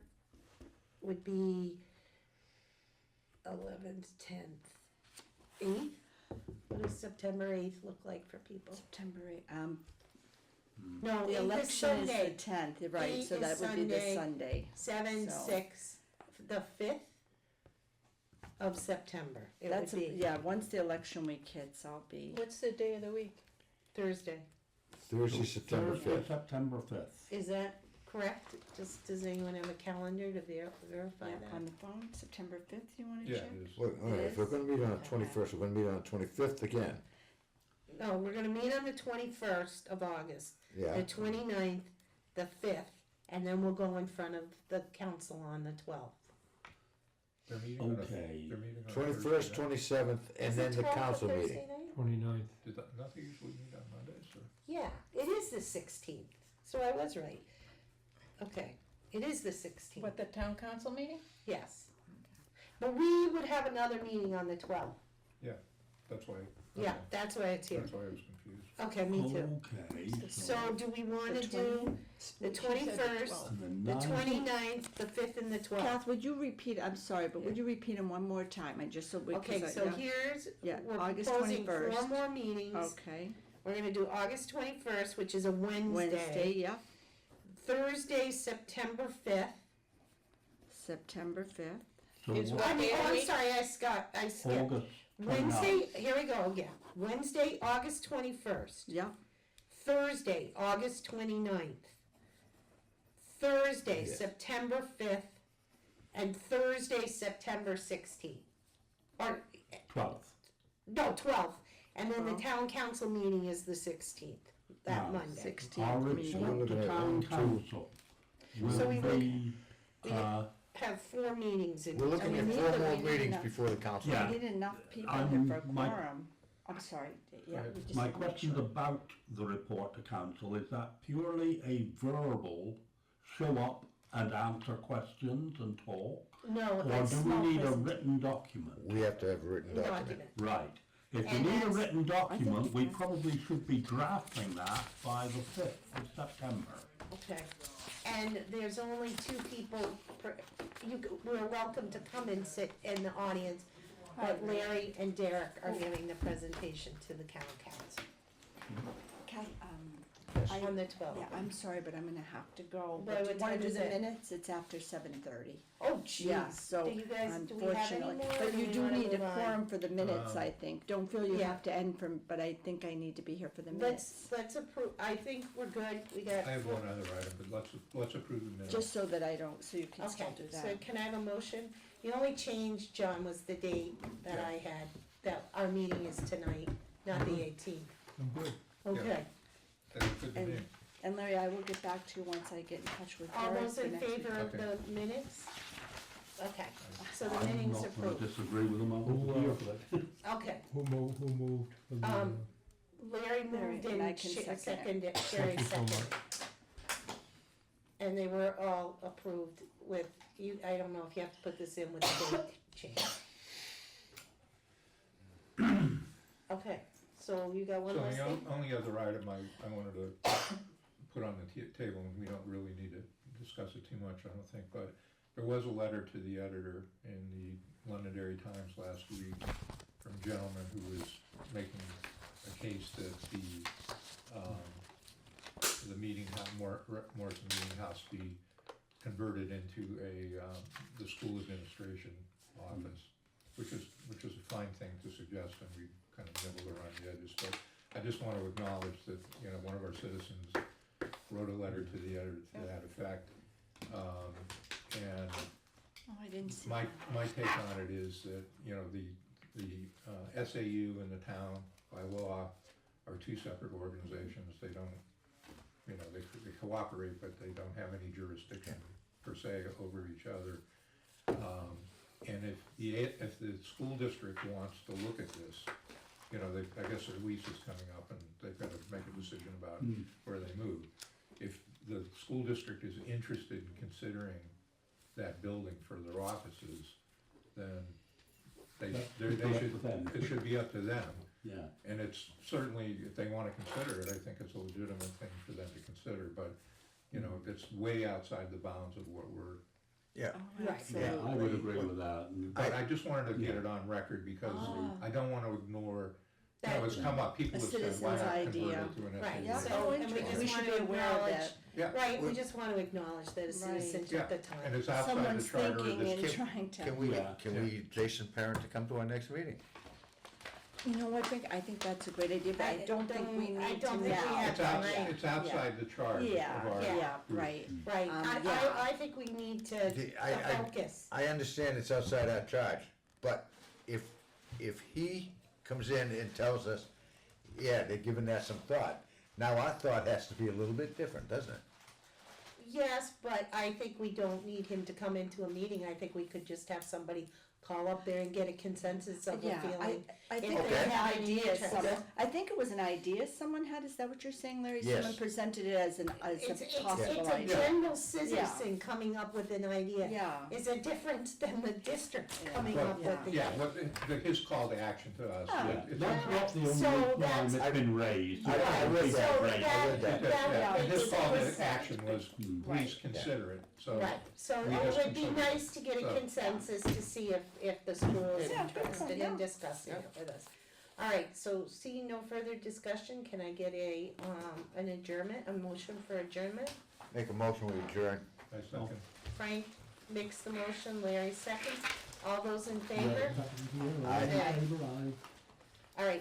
would be 11th, 10th, 8th? What does September 8th look like for people? September 8th, No, the 8th is election is the Sunday. 10th, you're right, so 8th that is would be the Sunday. Sunday. 7, So- 6, the 5th of September. It That's, would be yeah, once the election week hits, I'll be, What's the day of the week? Thursday. Thursday, September Thursday, 5th. September 5th. Is that correct? Does anyone have a calendar to verify yeah, that? on the phone, September 5th, you wanna Yeah, check? it is. Well, all right, if we're gonna meet on the 21st, we're gonna meet on the 25th again, No, we're gonna meet on the 21st of August, yeah? the 29th, the 5th, and then we'll go in front of the council on the 12th. They're meeting on a, Okay. they're meeting on a 21st, Thursday night. 27th, and Is then the 12th a council Thursday meeting. night? 29th. Did that, not they usually meet on Mondays, or? Yeah, it is the 16th, so I was right. Okay, it is the 16th, What, the town council meeting? yes. But we would have another meeting on the 12th. That's why. Yeah, okay. that's why it's here. That's why I was confused. Okay, me too. Okay, So do we wanna The do the She said 21st, 12th. and the the 29th, the 5th, and the 12th? Kath, would you repeat, I'm sorry, but would you repeat them one more time, and just so we, Okay, so here's, Yeah, we're August proposing 21st. 4 more meetings. Okay, We're gonna do August 21st, which is a Wednesday, yeah, Thursday, September 5th. September 5th, So Is what- what- day of the I'm week? sorry, I skipped. August 29th. Wednesday, here we go again. Wednesday, August 21st. yeah, Thursday, August 29th. Thursday, Yes. September 5th. And Thursday, September 16th. Or, 12th. no, 12th. And then the 12th. town council meeting is the 16th, that No. Monday. 16th Our meeting. We're report looking to at town 1, 2. council So we will would- be, Have 4 meetings in We're looking we at need 4 the- more we need meetings enough. before the council. Yeah. we need enough people I'm- here for a my- quorum. I'm sorry, yeah, ahead. we just my need to make questions sure. about the report to council, is that purely a verbal show up and answer questions and talk? No, Or that's do we small need a present- written document? We have to have a written document. document. Right. If we And need a that's- written document, we yeah. probably should be drafting that by the 5th of September. Okay, and there's only 2 people, we're welcome to come and sit in the audience, but Larry and Derek are giving the presentation to the town council Kath, on the 12th. yeah, I'm sorry, but I'm gonna have to go. By But do what you wanna time do is the it? minutes? It's after 7:30. Oh, Yeah, jeez, so do you guys, do we have any unfortunately, more? or but you we do wanna need a move on? quorum for the minutes, I think. Don't feel you Yeah. have to end from, but I think I need to be here for the minutes. Let's approve, I think we're good, we got. I have 4 one other item, but let's approve the minutes. Just so that I don't, so you can Okay, still do so that. can I have a motion? The only change, John, was the date that Yeah. I had, that our meeting is tonight, not the 18th. I'm good. Okay, That's good to me. And Larry, I will get back to you once I get in touch with all Derek those for in next week. favor of Okay. the minutes? Okay, so the I'm meeting's not gonna approved. disagree with them, I'm Who, here for it. Okay, Who moved for the, Larry moved and I and can second it. seconded, Sherry Thank you so seconded. much. And they were all approved with, you, I don't know if you have to put this in with the date change. Okay, so you got one So last the thing? only other item I wanted to put on the table, and we don't really need to discuss it too much, I don't think, but there was a letter to the editor in the Londonderry Times last week from a gentleman who was making a case that the meeting house, Morrison Meeting House be converted into the school administration office, which is a fine thing to suggest, and we kind of nibbled around the edges, but I just want to acknowledge that, one of our citizens wrote a letter to the editor to that effect. And Oh, I didn't see my that. take on it is that, the SAU and the town by law are 2 separate organizations. They don't, they cooperate, but they don't have any jurisdiction per se over each other. And if the school district wants to look at this, I guess their lease is coming up and they've got to make a decision about where they move. If the school district is interested in considering that building for their offices, then they That's should, up to them. it should be up to them. Yeah, And it's certainly, if they wanna consider it, I think it's a legitimate thing for them to consider, but, you know, it's way outside the bounds of what we're, Yeah. Oh, Right. yeah, I would absolutely. agree with that. And- but I just wanted to get Yeah. it on record because Ah. I don't wanna ignore, you know, That- it's come up, people A have said, why citizen's not convert idea. it to an Right, Yeah. SUV? so, Oh, and we interesting. We just should wanna be aware of acknowledge, that. Yeah. right, we We- just wanna acknowledge that a citizen Yeah, took the time. and it's outside the Someone's charter of thinking this and Can- trying to. Can we, Yeah. can we, Jason Parent to come to our next meeting? You know, I think that's a great idea, but I don't think we I need to don't think we now. have It's outside, Right. it's outside the charge of Yeah, our yeah, group. right. Right, yeah. I think we need to focus. I understand it's outside our charge, but if he comes in and tells us, yeah, they're giving that some thought, now our thought has to be a little bit different, doesn't it? Yes, but I think we don't need him to come into a meeting, I think we could just have somebody call up there and get a consensus of a Yeah, feeling. I If think they it was an have any idea, interest. I think it was an idea someone had, is that what you're saying, Larry? Yes. Someone presented it as It's a possible a idea. general citizen coming up with an idea. Yeah. Is a difference than the district Yeah. coming But, up with the. yeah, his call to action to us, Oh, it's That's not the only So crime that's- that's been raised. I read Right, so that. Right. that, read that. that and his makes call sense. to action was, please Right. consider it, so. Right, so we it just would be consider it. nice to get a So- consensus to see if the school is Yeah, good interested point, in yeah. discussing it with us. All right, so seeing no further discussion, can I get an adjournment, a motion for adjournment? Make a motion, we adjourn. I second. Frank makes the motion, Larry seconds. All those in Yeah, favor? that was here, Aye. all in favor, aye.